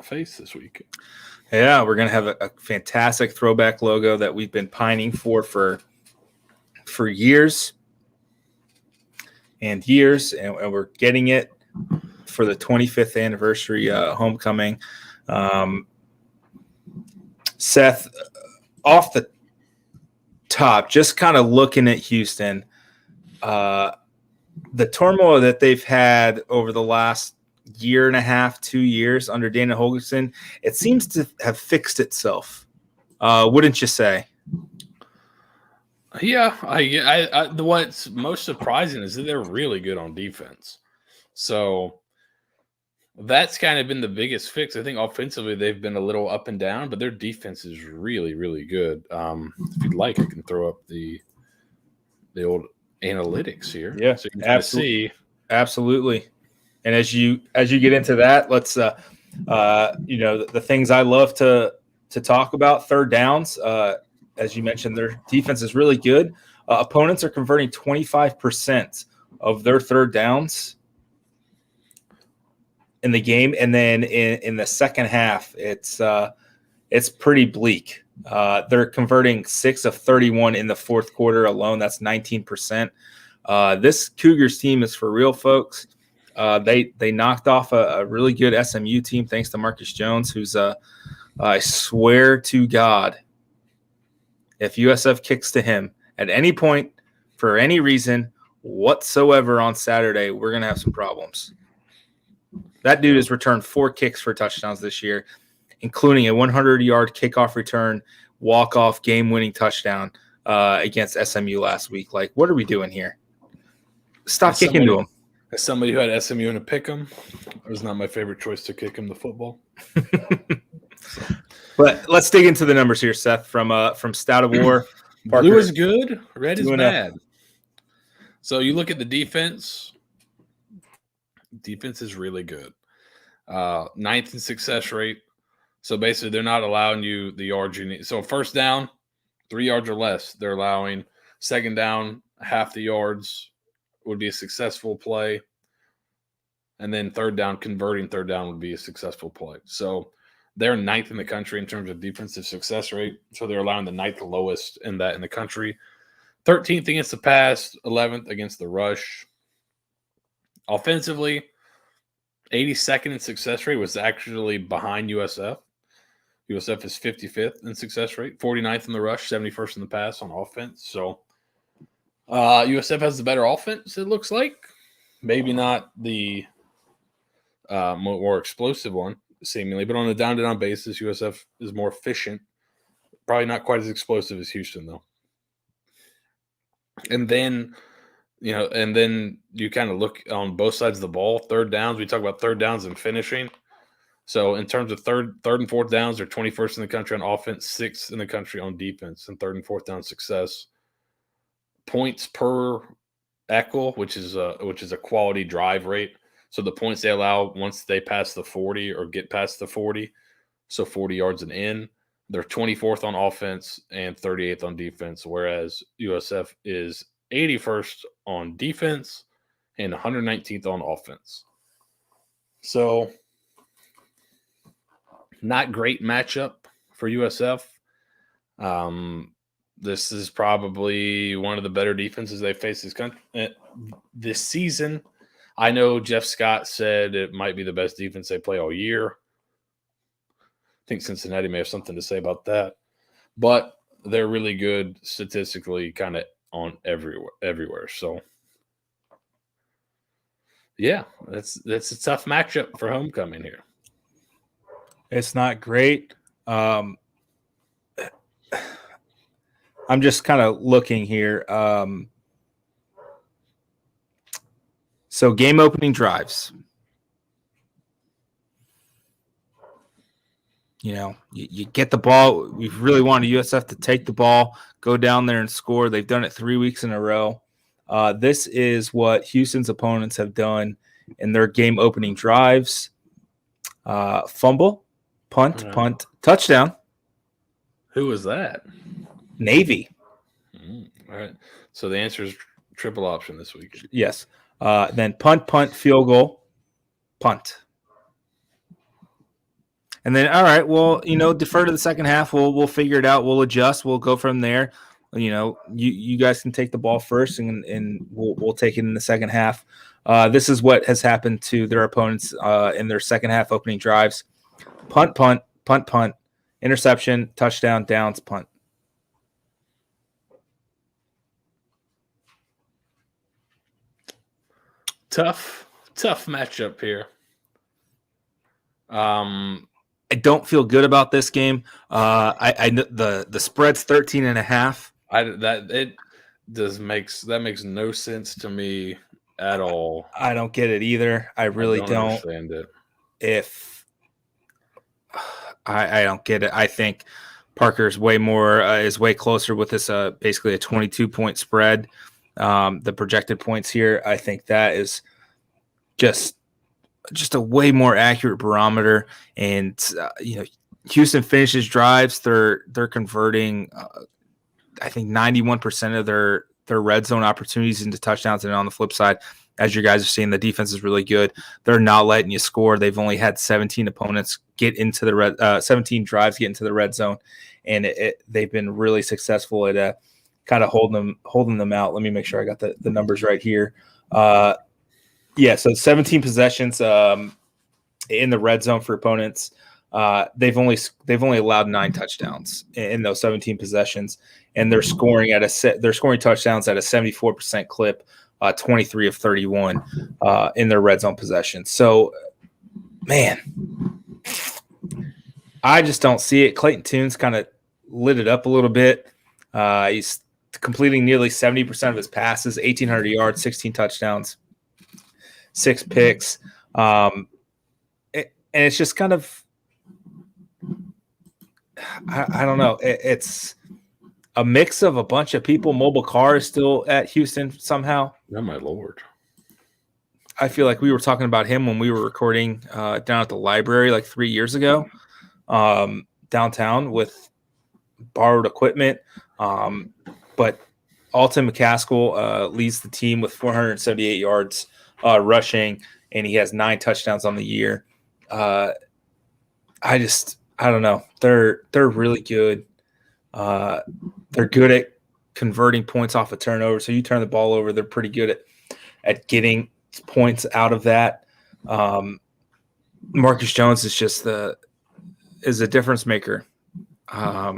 face this week. Yeah, we're going to have a fantastic throwback logo that we've been pining for years and years, and we're getting it for the 25th anniversary homecoming. Seth, off the top, just kind of looking at Houston, the turmoil that they've had over the last year and a half, 2 years under Dana Holgerson, it seems to have fixed itself. Wouldn't you say? Yeah, what's most surprising is that they're really good on defense. So that's kind of been the biggest fix. I think offensively they've been a little up and down, but their defense is really, really good. If you'd like, I can throw up the old analytics here. Yeah, so you can absolutely. see. Absolutely. And as you get into that, let's the things I love to talk about, third downs. As you mentioned, their defense is really good. Opponents are converting 25% of their third downs in the game, and then in the second half, it's pretty bleak. They're converting 6 of 31 in the fourth quarter alone. That's 19%. This Cougars team is for real, folks. They knocked off a really good SMU team thanks to Marcus Jones, who's I swear to God, if USF kicks to him at any point for any reason whatsoever on Saturday, we're going to have some problems. That dude has returned 4 kicks for touchdowns this year, including a 100-yard kickoff return, walk-off, game-winning touchdown against SMU last week. Like, what are we doing here? Stop kicking to him. As somebody who had SMU in a pick'em, it was not my favorite choice to kick him the football. But let's dig into the numbers here, Seth, from Stout of War. Blue is good, red is bad. So you look at the defense. Defense is really good. 9th in success rate. So basically, they're not allowing you the yards you need. So first down, 3 yards or less, they're allowing. Second down, half the yards would be a successful play. And then third down, converting third down would be a successful play. So they're 9th in the country in terms of defensive success rate. So they're allowing the 9th lowest in that in the country. 13th against the pass, 11th against the rush. Offensively, 82nd in success rate was actually behind USF. USF is 55th in success rate, 49th in the rush, 71st in the pass on offense. So USF has the better offense, it looks like. Maybe not the more explosive one, seemingly, but on a down-to-down basis, USF is more efficient. Probably not quite as explosive as Houston, though. And then you kind of look on both sides of the ball. Third downs, we talk about third downs and finishing. So in terms of third and fourth downs, they're 21st in the country on offense, 6th in the country on defense, and third and fourth down success. Points per equal, which is a quality drive rate. So the points they allow once they pass the 40 or get past the 40, so 40 yards and in, they're 24th on offense and 38th on defense, whereas USF is 81st on defense and 119th on offense. So not great matchup for USF. This is probably one of the better defenses they face this season. I know Jeff Scott said it might be the best defense they play all year. I think Cincinnati may have something to say about that. But they're really good statistically kind of on everywhere. So Yeah, that's a tough matchup for homecoming here. It's not great. I'm just kind of looking here. So game opening drives. You get the ball. We've really wanted USF to take the ball, go down there and score. They've done it 3 weeks in a row. This is what Houston's opponents have done in their game opening drives. Fumble, punt, touchdown. Who was that? Navy. All right. So the answer is triple option this week. Yes. Then punt, field goal, punt. And then, all right, well, defer to the second half. We'll figure it out. We'll adjust. We'll go from there. You guys can take the ball first, and we'll take it in the second half. This is what has happened to their opponents in their second half opening drives: punt, interception, touchdown, downs, punt. Tough matchup here. I don't feel good about this game. I the spread's 13.5. That makes no sense to me at all. I don't get it either. I really don't understand it. If I don't get it. I think Parker's is way closer with this basically a 22-point spread. The projected points here, I think that is just a way more accurate barometer. And Houston finishes drives. They're converting I think 91% of their red zone opportunities into touchdowns. And on the flip side, as you guys are seeing, the defense is really good. They're not letting you score. They've only had 17 opponents get into the 17 drives get into the red zone, and they've been really successful at kind of holding them out. Let me make sure I got the numbers right here. So 17 possessions in the red zone for opponents. They've only allowed 9 touchdowns in those 17 possessions, and they're scoring touchdowns at a 74% clip, 23 of 31 in their red zone possessions. So, man, I just don't see it. Clayton Toone's kind of lit it up a little bit. He's completing nearly 70% of his passes, 1,800 yards, 16 touchdowns, 6 picks. And it's just kind of, I don't know. It's a mix of a bunch of people. Mobile Car is still at Houston somehow. Oh, my Lord. I feel like we were talking about him when we were recording down at the library like 3 years ago, downtown with borrowed equipment. But Alton Mccaskill leads the team with 478 yards rushing, and he has 9 touchdowns on the year. I don't know. They're really good. They're good at converting points off a turnover. So you turn the ball over, they're pretty good at getting points out of that. Marcus Jones is just is a difference maker. I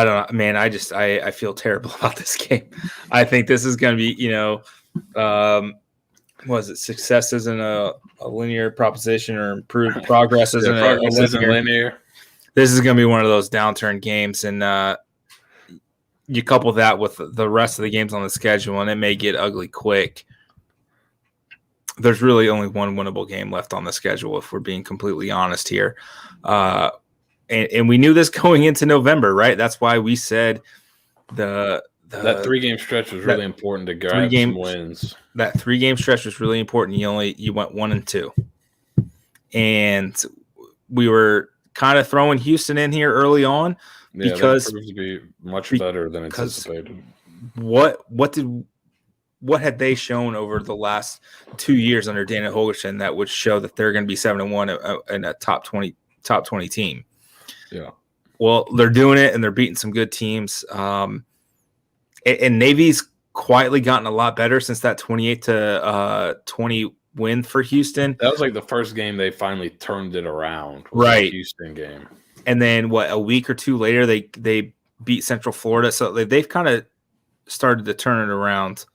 don't know, man. I feel terrible about this game. I think this is going to be, success isn't a linear proposition, or improved progress isn't linear. This is going to be one of those downturn games, and you couple that with the rest of the games on the schedule, and it may get ugly quick. There's really only one winnable game left on the schedule, if we're being completely honest here. And we knew this going into November, right? That's why we said that 3-game stretch was really important to grab some wins. That 3-game stretch was really important. You went 1-2, and we were kind of throwing Houston in here early on because that proved to be much better than anticipated. What had they shown over the last 2 years under Dana Holgerson that would show that they're going to be 7-1 in a top 20 team? Yeah. Well, they're doing it, and they're beating some good teams. And Navy's quietly gotten a lot better since that 28-20 win for Houston. That was like the first game they finally turned it around. Right. The Houston game. And then a week or two later, they beat Central Florida. So they've kind of started to turn it around.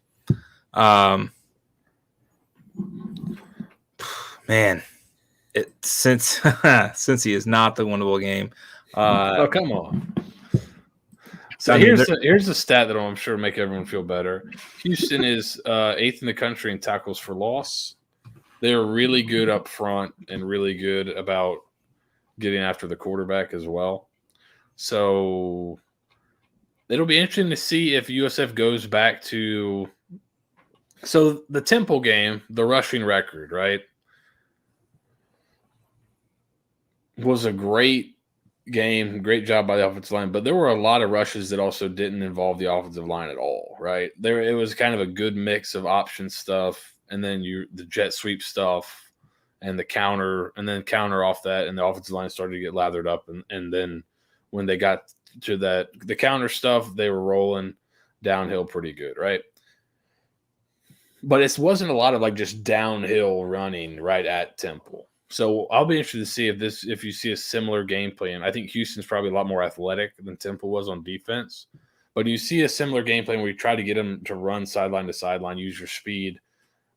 Man, since he is not the winnable game. Oh, come on. So here's the stat that I'm sure will make everyone feel better. Houston is 8th in the country in tackles for loss. They're really good up front and really good about getting after the quarterback as well. So it'll be interesting to see if USF goes back to – so the Temple game, the rushing record, right, was a great game, great job by the offensive line, but there were a lot of rushes that also didn't involve the offensive line at all, right? It was kind of a good mix of option stuff and then the jet sweep stuff and the counter, and then counter off that, and the offensive line started to get lathered up, and then when they got to the counter stuff, they were rolling downhill pretty good, right? But it wasn't a lot of like just downhill running right at Temple. So I'll be interested to see if you see a similar game plan. I think Houston's probably a lot more athletic than Temple was on defense. But do you see a similar game plan where you try to get them to run sideline to sideline, use your speed,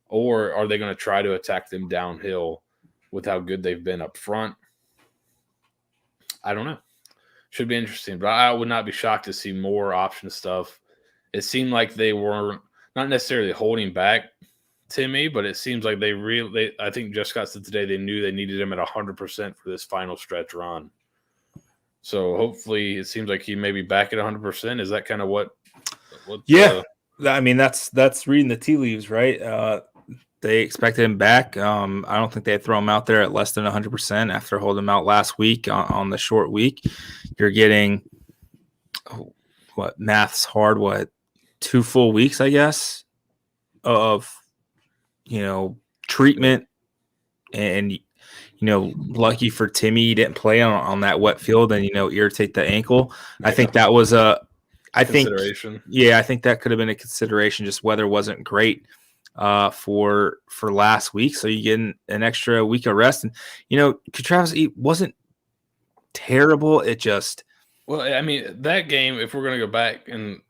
or are they going to try to attack them downhill with how good they've been up front? I don't know. Should be interesting, but I would not be shocked to see more option stuff. It seemed like they weren't not necessarily holding back Timmy, but it seems like I think Jeff Scott said today they knew they needed him at 100% for this final stretch run. So hopefully it seems like he may be back at 100%. Is that kind of what yeah. I mean, that's reading the tea leaves, right? They expected him back. I don't think they'd throw him out there at less than 100% after holding him out last week on the short week. You're getting, math's hard, 2 full weeks, I guess, of, treatment. And, lucky for Timmy, he didn't play on that wet field and, irritate the ankle. Yeah. I think that was I think that could have been a consideration. Just weather wasn't great for last week, so you get an extra week of rest. And Travis wasn't terrible. It just I mean, that game, if we're going to go back and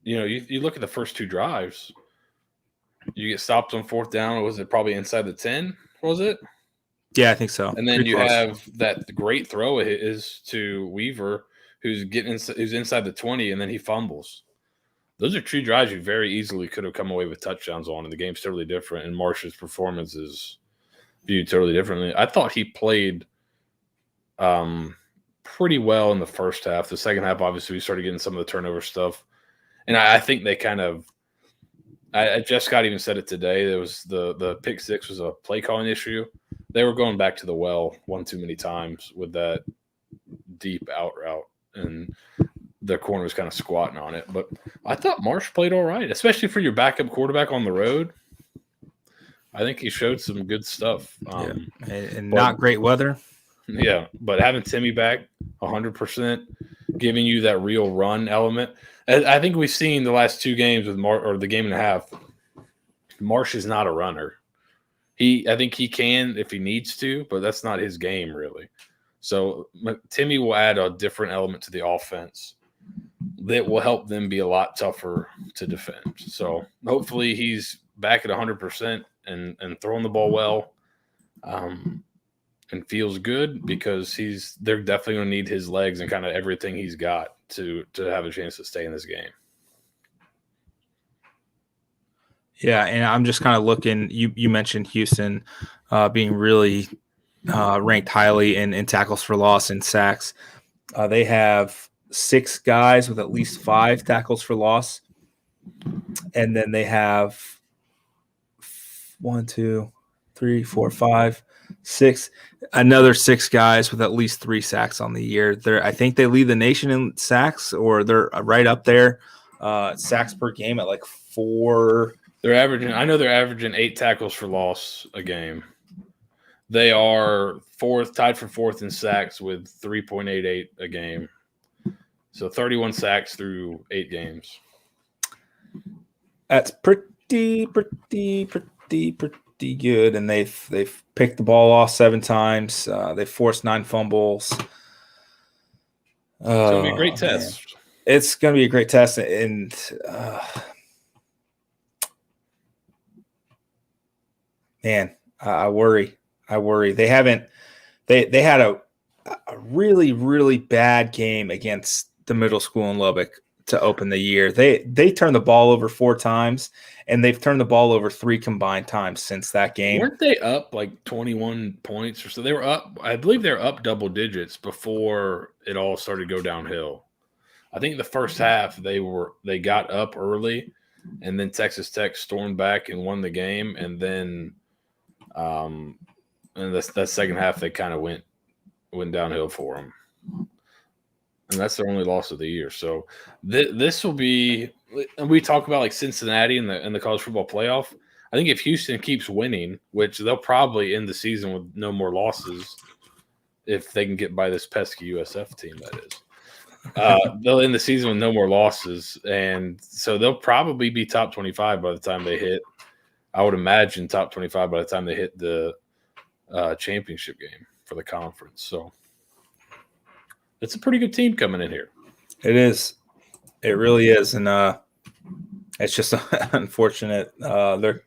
you look at the first 2 drives, you get stopped on 4th down. Was it probably inside the 10? Was it? Yeah, I think so. And then you have that great throw is to Weaver, who's inside the 20, and then he fumbles. Those are 2 drives you very easily could have come away with touchdowns on, and the game's totally different, and Marsh's performance is viewed totally differently. I thought he played pretty well in the first half. The second half, obviously, we started getting some of the turnover stuff. And I think they kind of – Jeff Scott even said it today. There was the pick 6 was a play calling issue. They were going back to the well one too many times with that deep out route, and the corner was kind of squatting on it. But I thought Marsh played all right, especially for your backup quarterback on the road. I think he showed some good stuff. And not great weather. Yeah, but having Timmy back 100%, giving you that real run element. I think we've seen the last 2 games with or the game and a half, Marsh is not a runner. I think he can if he needs to, but that's not his game really. So Timmy will add a different element to the offense that will help them be a lot tougher to defend. So hopefully he's back at 100% and throwing the ball well, and feels good, because they're definitely going to need his legs and kind of everything he's got to have a chance to stay in this game. Yeah, and I'm just kind of looking. You mentioned Houston being really ranked highly in tackles for loss and sacks. They have 6 guys with at least 5 tackles for loss, and then they have 1, 2, 3, 4, 5, 6. Another 6 guys with at least 3 sacks on the year. I think they lead the nation in sacks, or they're right up there. Sacks per game at like 4. They're averaging 8 tackles for loss a game. They are tied for 4th in sacks with 3.88 a game. So 31 sacks through 8 games. That's pretty good. And they've picked the ball off 7 times. They've forced 9 fumbles. It's going to be a great test. Man. It's going to be a great test. And Man, I worry. They haven't. They had a really, really bad game against the middle school in Lubbock to open the year. They turned the ball over 4 times, and they've turned the ball over 3 combined times since that game. Weren't they up like 21 points or so? They were up. I believe they were up double digits before it all started to go downhill. I think the first half they got up early, and then Texas Tech stormed back and won the game, and then and that second half they kind of went downhill for them, and that's their only loss of the year. So this will be. And we talk about like Cincinnati in the college football playoff. I think if Houston keeps winning, which they'll probably end the season with no more losses, if they can get by this pesky USF team, that is. They'll end the season with no more losses, and so they'll probably be top 25 by the time they hit. I would imagine top 25 by the time they hit the championship game for the conference. So it's a pretty good team coming in here. It is. It really is, and it's just unfortunate. They're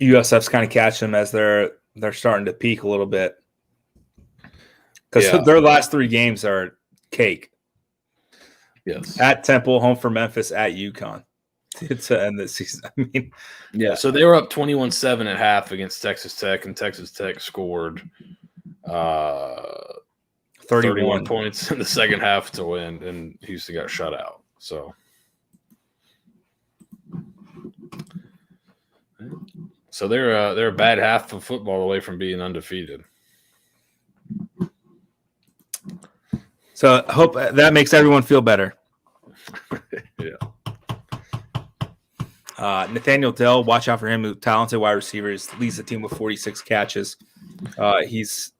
USF's kind of catching them as they're starting to peak a little bit because their last 3 games are cake. Yes, at Temple, home for Memphis, at UConn to end the season. I mean, yeah. So they were up 21-7 at half against Texas Tech, and Texas Tech scored 31 points in the second half to win, and Houston got shut out. So they're a bad half of football away from being undefeated. So I hope that makes everyone feel better. Yeah. Nathaniel Dell, watch out for him. Talented wide receiver, leads the team with 46 catches. He's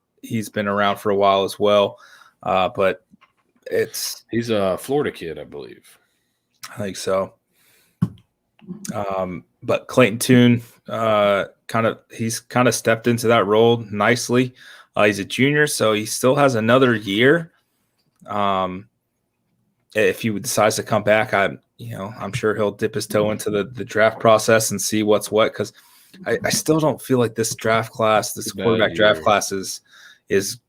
been around for a while as well, but he's a Florida kid, I believe. I think so. But Clayton Toon, he's kind of stepped into that role nicely. He's a junior, so he still has another year. If he decides to come back, I'm sure he'll dip his toe into the draft process and see what's what. Because I still don't feel like this draft class, this quarterback draft class is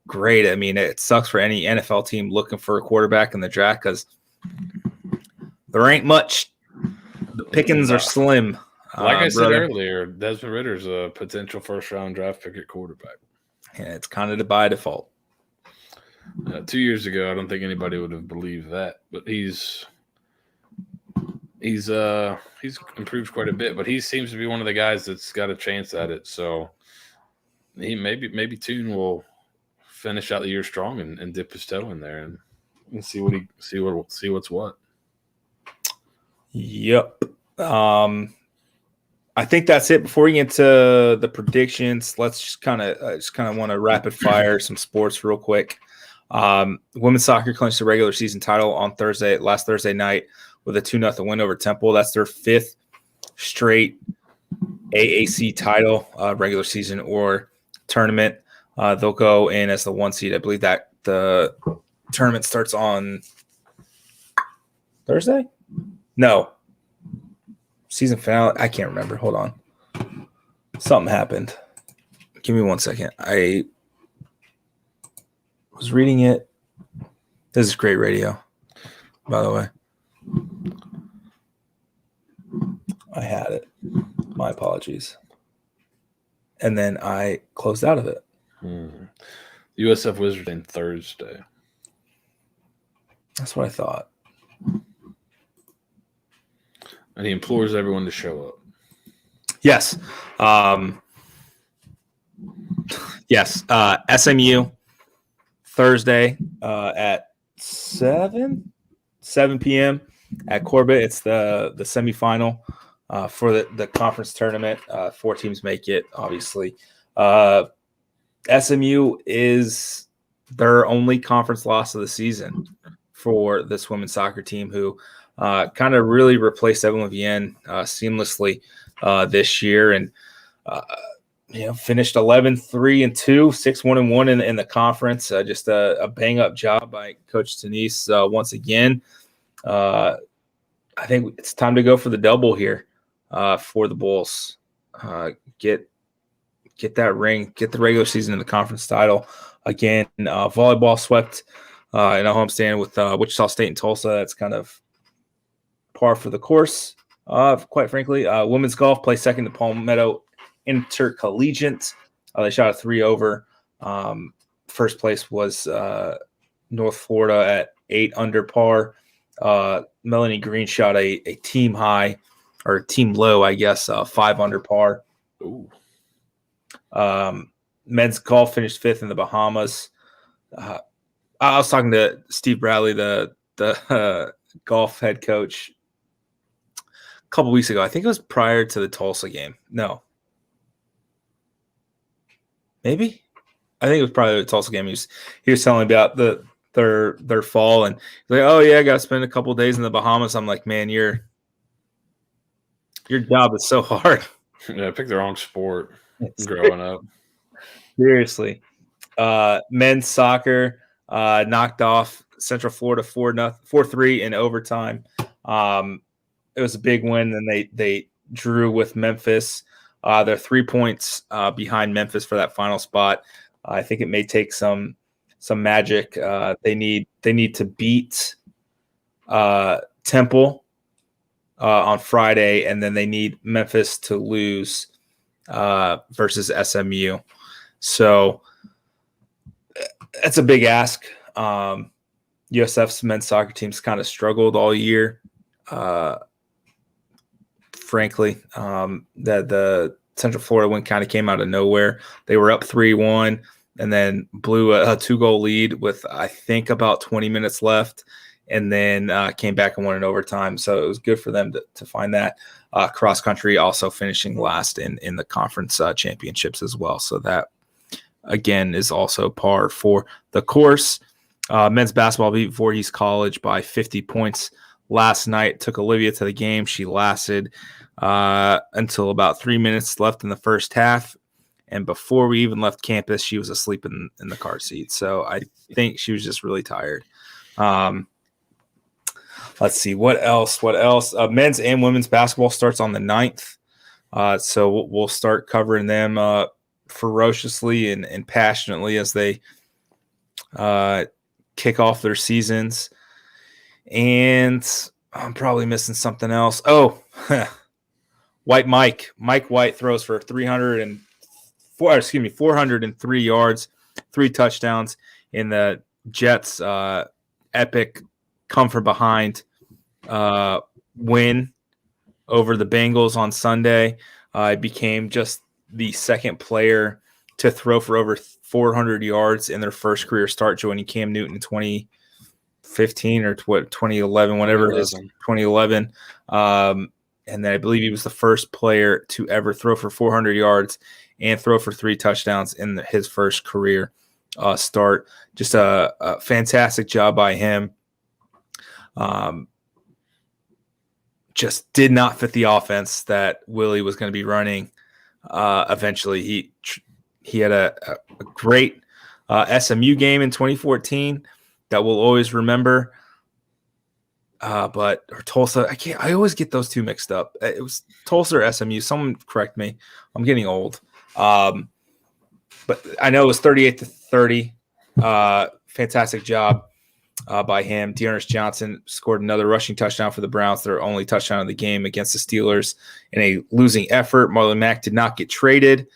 great. I mean, it sucks for any NFL team looking for a quarterback in the draft because there ain't much. The pickings are slim. Like I said earlier, Desmond Ritter's a potential first-round draft pick at quarterback. And it's kind of by default. 2 years ago, I don't think anybody would have believed that, but he's improved quite a bit. But he seems to be one of the guys that's got a chance at it. So he maybe Toon will finish out the year strong and dip his toe in there and see what's what. Yep. I think that's it. Before we get to the predictions, let's just kind of want to rapid fire some sports real quick. Women's soccer clinched the regular season title on last Thursday night with a 2-0 win over Temple. That's their 5th straight AAC title, regular season or tournament. They'll go in as the 1 seed. I believe that the tournament starts on Thursday. No. Season finale. I can't remember. Hold on. Something happened. Give me 1 second. I was reading it. This is great radio, by the way. I had it. My apologies. And then I closed out of it. USF Wizards in Thursday. That's what I thought. And he implores everyone to show up. Yes. Yes. SMU Thursday at 7 p.m. at Corbett. It's the semifinal for the conference tournament. 4 teams make it, obviously. SMU is their only conference loss of the season for this women's soccer team who kind of really replaced Evelyn Vienne seamlessly this year and finished 11-3-2, 6-1-1 in the conference. Just a bang up job by Coach Denise once again. I think it's time to go for the double here for the Bulls. Get get that ring, get the regular season and the conference title. Again, volleyball swept in a homestand with Wichita State and Tulsa. That's kind of par for the course, quite frankly. Women's golf placed second to Palmetto Intercollegiate. They shot a 3 over. First place was North Florida at 8 under par. Melanie Green shot a team high, or team low, I guess, 5 under par. Ooh. Men's golf finished 5th in the Bahamas. I was talking to Steve Bradley, the golf head coach, a couple weeks ago. I think it was prior to the Tulsa game. No. Maybe? I think it was probably the Tulsa game. He was telling me about their fall, and he's like, "Oh yeah, I got to spend a couple of days in the Bahamas." I'm like, "Man, your job is so hard." Yeah, I picked the wrong sport growing up. Seriously. Men's soccer knocked off Central Florida 4-3 in overtime. It was a big win, and they drew with Memphis. They're 3 points behind Memphis for that final spot. I think it may take some magic. They need to beat Temple on Friday, and then they need Memphis to lose versus SMU. So that's a big ask. USF's men's soccer team's kind of struggled all year. Frankly, that the Central Florida win kind of came out of nowhere. They were up 3-1 and then blew a 2-goal lead with, I think, about 20 minutes left, and then came back and won in overtime. So it was good for them to find that. Cross country also finishing last in the conference championships as well. So that, again, is also par for the course. Men's basketball beat Voorhees College by 50 points last night. Took Olivia to the game. She lasted until about 3 minutes left in the first half. And before we even left campus, she was asleep in the car seat. So I think she was just really tired. Let's see. What else? Men's and women's basketball starts on the 9th. So we'll start covering them ferociously and passionately as they kick off their seasons. And I'm probably missing something else. Oh, Mike White throws for 403 yards, 3 touchdowns in the Jets' epic come from behind win over the Bengals on Sunday. Became just the second player to throw for over 400 yards in their first career start, joining Cam Newton in 2015 or 2011, whatever it is, 2011. And then I believe he was the first player to ever throw for 400 yards and throw for 3 touchdowns in his first career start. Just a fantastic job by him. Just did not fit the offense that Willie was going to be running. Eventually, he had a great SMU game in 2014 that we'll always remember. Or Tulsa, I always get those two mixed up. It was Tulsa or SMU. Someone correct me. I'm getting old. But I know it was 38-30. Fantastic job by him. Dearness Johnson scored another rushing touchdown for the Browns, their only touchdown of the game against the Steelers in a losing effort. Marlon Mack did not get traded.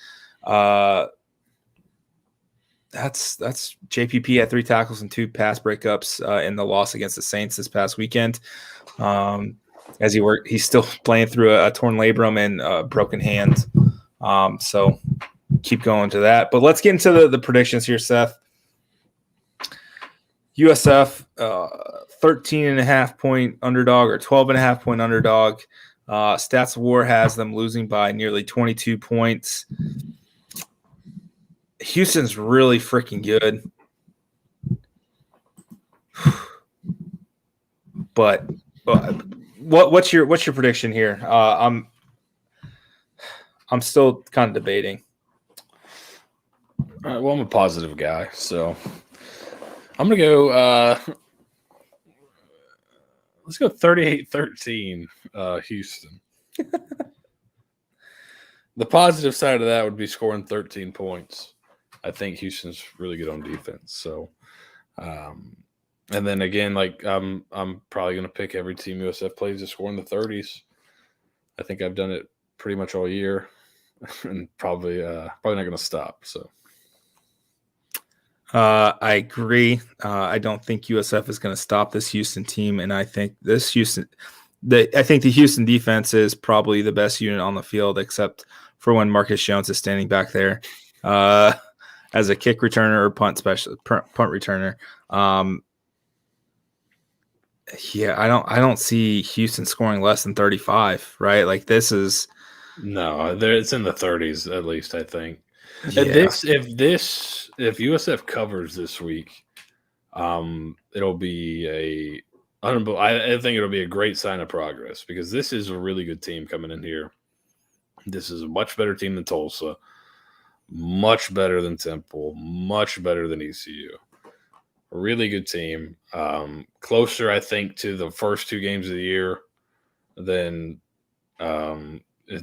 That's JPP had 3 tackles and 2 pass breakups in the loss against the Saints this past weekend. As he's still playing through a torn labrum and a broken hand. So keep going to that. But let's get into the predictions here, Seth. USF 13.5 point underdog or 12.5 point underdog. Stats War has them losing by nearly 22 points. Houston's really freaking good. But what's your prediction here? I'm still kind of debating. All right, well, I'm a positive guy, so I'm going to go let's go 38-13 Houston. The positive side of that would be scoring 13 points. I think Houston's really good on defense. So, and then again, like I'm probably going to pick every team USF plays to score in the 30s. I think I've done it pretty much all year, and probably not going to stop. So. I agree. I don't think USF is going to stop this Houston team, and I think the Houston defense is probably the best unit on the field, except for when Marcus Jones is standing back there as a kick returner or punt returner. Yeah, I don't see Houston scoring less than 35. Right, like this is it's in the 30s at least. I think. Yeah. If USF covers this week, it'll be I think it'll be a great sign of progress because this is a really good team coming in here. This is a much better team than Tulsa, much better than Temple, much better than ECU. A really good team. Closer, I think, to the first two games of the year than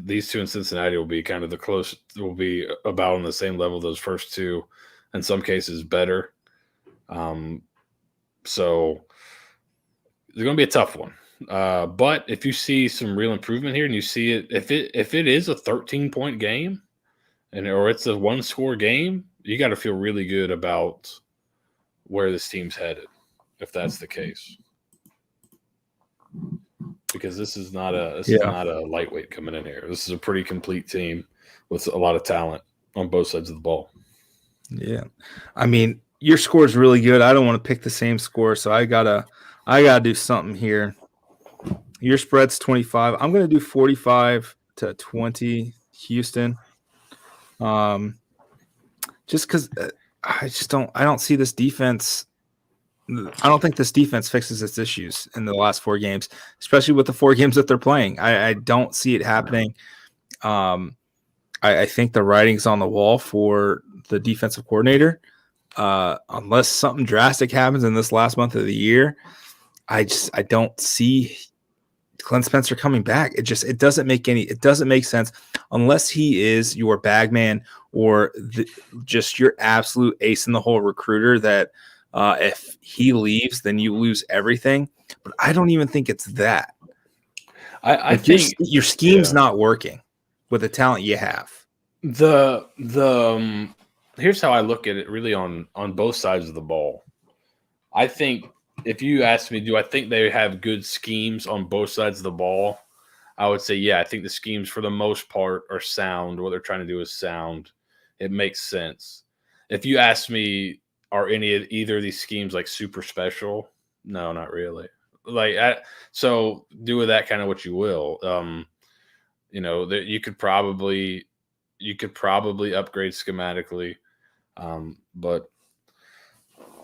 these two in Cincinnati will be kind of will be about on the same level. Those first two, in some cases, better. So it's going to be a tough one. But if you see some real improvement here, and you see it, if it is a 13-point game, or it's a 1-score game, you got to feel really good about where this team's headed, if that's the case. Because this is not a lightweight coming in here. This is a pretty complete team with a lot of talent on both sides of the ball. Yeah, I mean, your score is really good. I don't want to pick the same score, so I gotta do something here. Your spread's 25. I'm gonna do 45-20 Houston. Just because I don't see this defense. I don't think this defense fixes its issues in the last 4 games, especially with the 4 games that they're playing. I don't see it happening. I think the writing's on the wall for the defensive coordinator. Unless something drastic happens in this last month of the year, I don't see Glenn Spencer coming back. It doesn't make sense unless he is your bag man or just your absolute ace in the hole recruiter that if he leaves, then you lose everything. But I don't even think it's that. I think your scheme's not working with the talent you have. Here's how I look at it really on both sides of the ball. I think if you ask me, do I think they have good schemes on both sides of the ball? I would say, yeah, I think the schemes for the most part are sound. What they're trying to do is sound. It makes sense. If you ask me, are either of these schemes like super special? No, not really. So do with that kind of what you will. You could probably upgrade schematically, but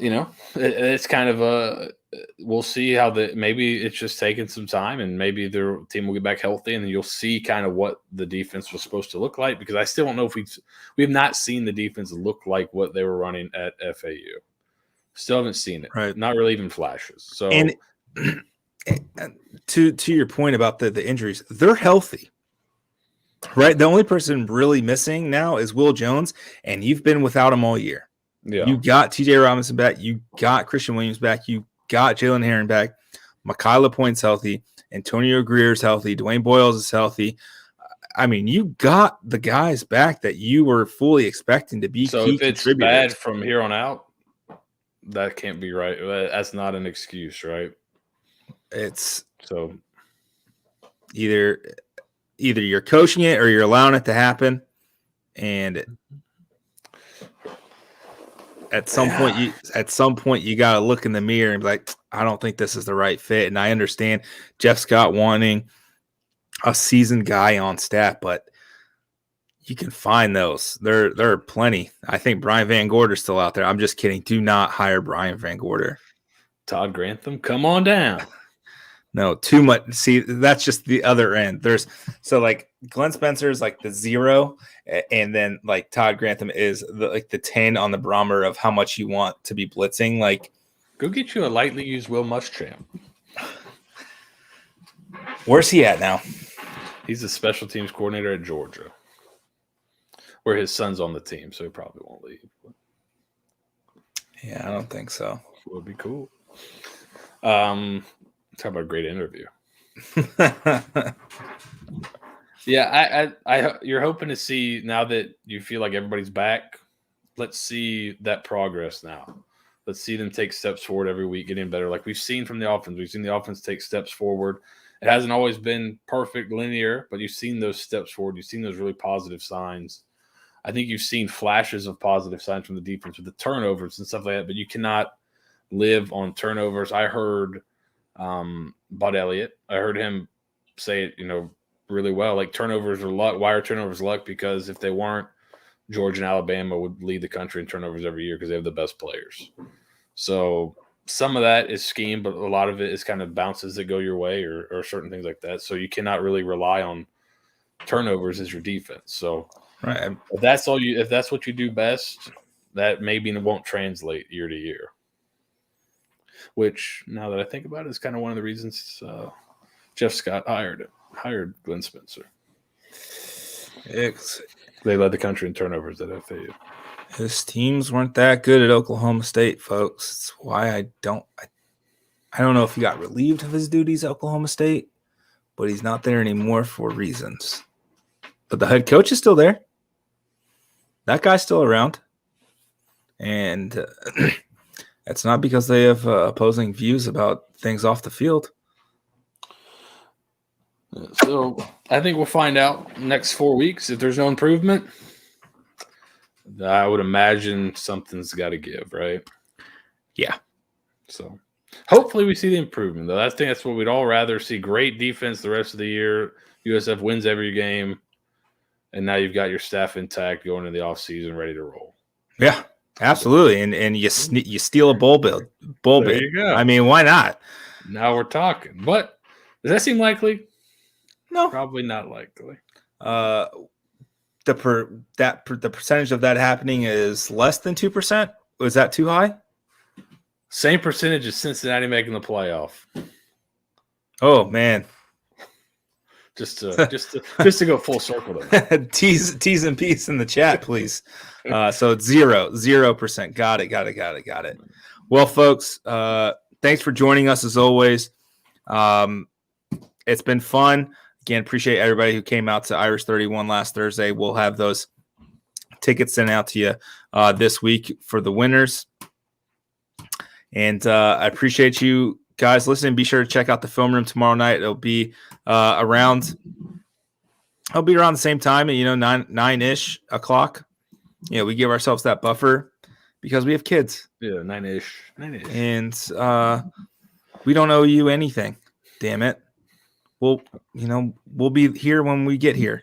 it's kind of we'll see how maybe it's just taking some time, and maybe their team will get back healthy, and then you'll see kind of what the defense was supposed to look like. Because I still don't know if we have not seen the defense look like what they were running at FAU. Still haven't seen it. Right. Not really even flashes. So, and to your point about the injuries, they're healthy. Right. The only person really missing now is Will Jones, and you've been without him all year. Yeah. You got TJ Robinson back. You got Christian Williams back. You got Jalen Herron back. Micah Point's healthy. Antonio Greer's healthy. Dwayne Boyles is healthy. I mean, you got the guys back that you were fully expecting to be key if it's contributors. Bad from here on out, that can't be right. That's not an excuse, right? It's so either you're coaching it or you're allowing it to happen, and at some point you got to look in the mirror and be like, I don't think this is the right fit. And I understand Jeff Scott wanting a seasoned guy on staff, but you can find those. There are plenty. I think Brian Van Gorder's still out there. I'm just kidding. Do not hire Brian Van Gorder. Todd Grantham, come on down. No, too much. See, that's just the other end. Like Glenn Spencer is like the 0, and then like Todd Grantham is the 10 on the barometer of how much you want to be blitzing. Like, go get you a lightly used Will Muschamp. Where's he at now? He's the special teams coordinator at Georgia. where his son's on the team, so he probably won't leave. But Yeah, I don't think so. it would be cool. Talk about a great interview. Yeah, I you're hoping to see now that you feel like everybody's back. Let's see that progress now. Let's see them take steps forward every week, getting better. Like we've seen from the offense, we've seen the offense take steps forward. It hasn't always been perfect, linear, but you've seen those steps forward. You've seen those really positive signs. I think you've seen flashes of positive signs from the defense with the turnovers and stuff like that, but you cannot live on turnovers. I heard Bud Elliott. I heard him say it, really well. Like turnovers are luck. Why are turnovers luck? Because if they weren't, Georgia and Alabama would lead the country in turnovers every year because they have the best players. So some of that is scheme, but a lot of it is kind of bounces that go your way or certain things like that. So you cannot really rely on turnovers as your defense. So right. If that's what you do best, that maybe won't translate year to year. Which, now that I think about it, is kind of one of the reasons Jeff Scott hired Glenn Spencer. They led the country in turnovers at FAU. His teams weren't that good at Oklahoma State, folks. That's why I don't know if he got relieved of his duties at Oklahoma State, but he's not there anymore for reasons. But the head coach is still there. That guy's still around. And it's not because they have opposing views about things off the field. So I think we'll find out next 4 weeks. If there's no improvement, I would imagine something's got to give, right? Yeah. So hopefully we see the improvement, though. I think that's what we'd all rather see. Great defense the rest of the year. USF wins every game. And now you've got your staff intact going into the offseason ready to roll. Yeah, absolutely. And you steal a bowl bid. There you go. I mean, why not? Now we're talking. But does that seem likely? No. Probably not likely. The percentage of that happening is less than 2%. Was that too high? Same percentage as Cincinnati making the playoff. Oh man. Just to go full circle there. T's and P's in the chat, please. So it's 0%. Got it. Well, folks, thanks for joining us as always. It's been fun. Again, appreciate everybody who came out to Irish 31 last Thursday. We'll have those tickets sent out to you this week for the winners. And I appreciate you guys listening. Be sure to check out the film room tomorrow night. It'll be around the same time, 9-ish o'clock. We give ourselves that buffer because we have kids. Yeah, 9-ish. And we don't owe you anything. Damn it. We'll be here when we get here.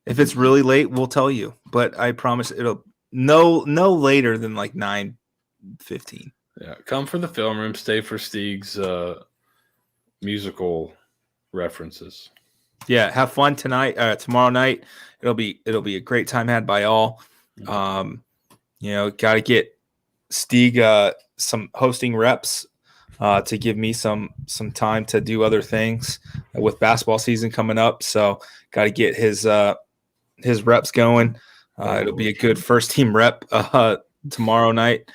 If it's really late, we'll tell you. But I promise it'll no later than like 9:15. Yeah, come for the film room. Stay for Steeg's musical references. Yeah, have fun tonight. Tomorrow night, it'll be a great time had by all. Got to get Steeg some hosting reps. To give me some time to do other things with basketball season coming up. So got to get his reps going. It'll be a good first team rep tomorrow night.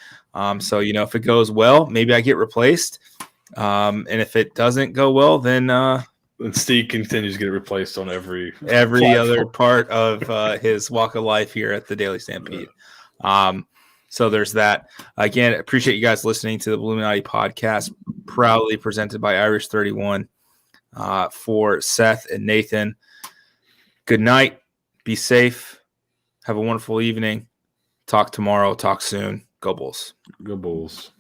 So, if it goes well, maybe I get replaced. And if it doesn't go well, then Steve continues to get replaced on every other part of his walk of life here at the Daily Stampede. So there's that. Again, appreciate you guys listening to the Bulluminati podcast, proudly presented by Irish 31 for Seth and Nathan. Good night. Be safe. Have a wonderful evening. Talk tomorrow. Talk soon. Go Bulls. Go Bulls.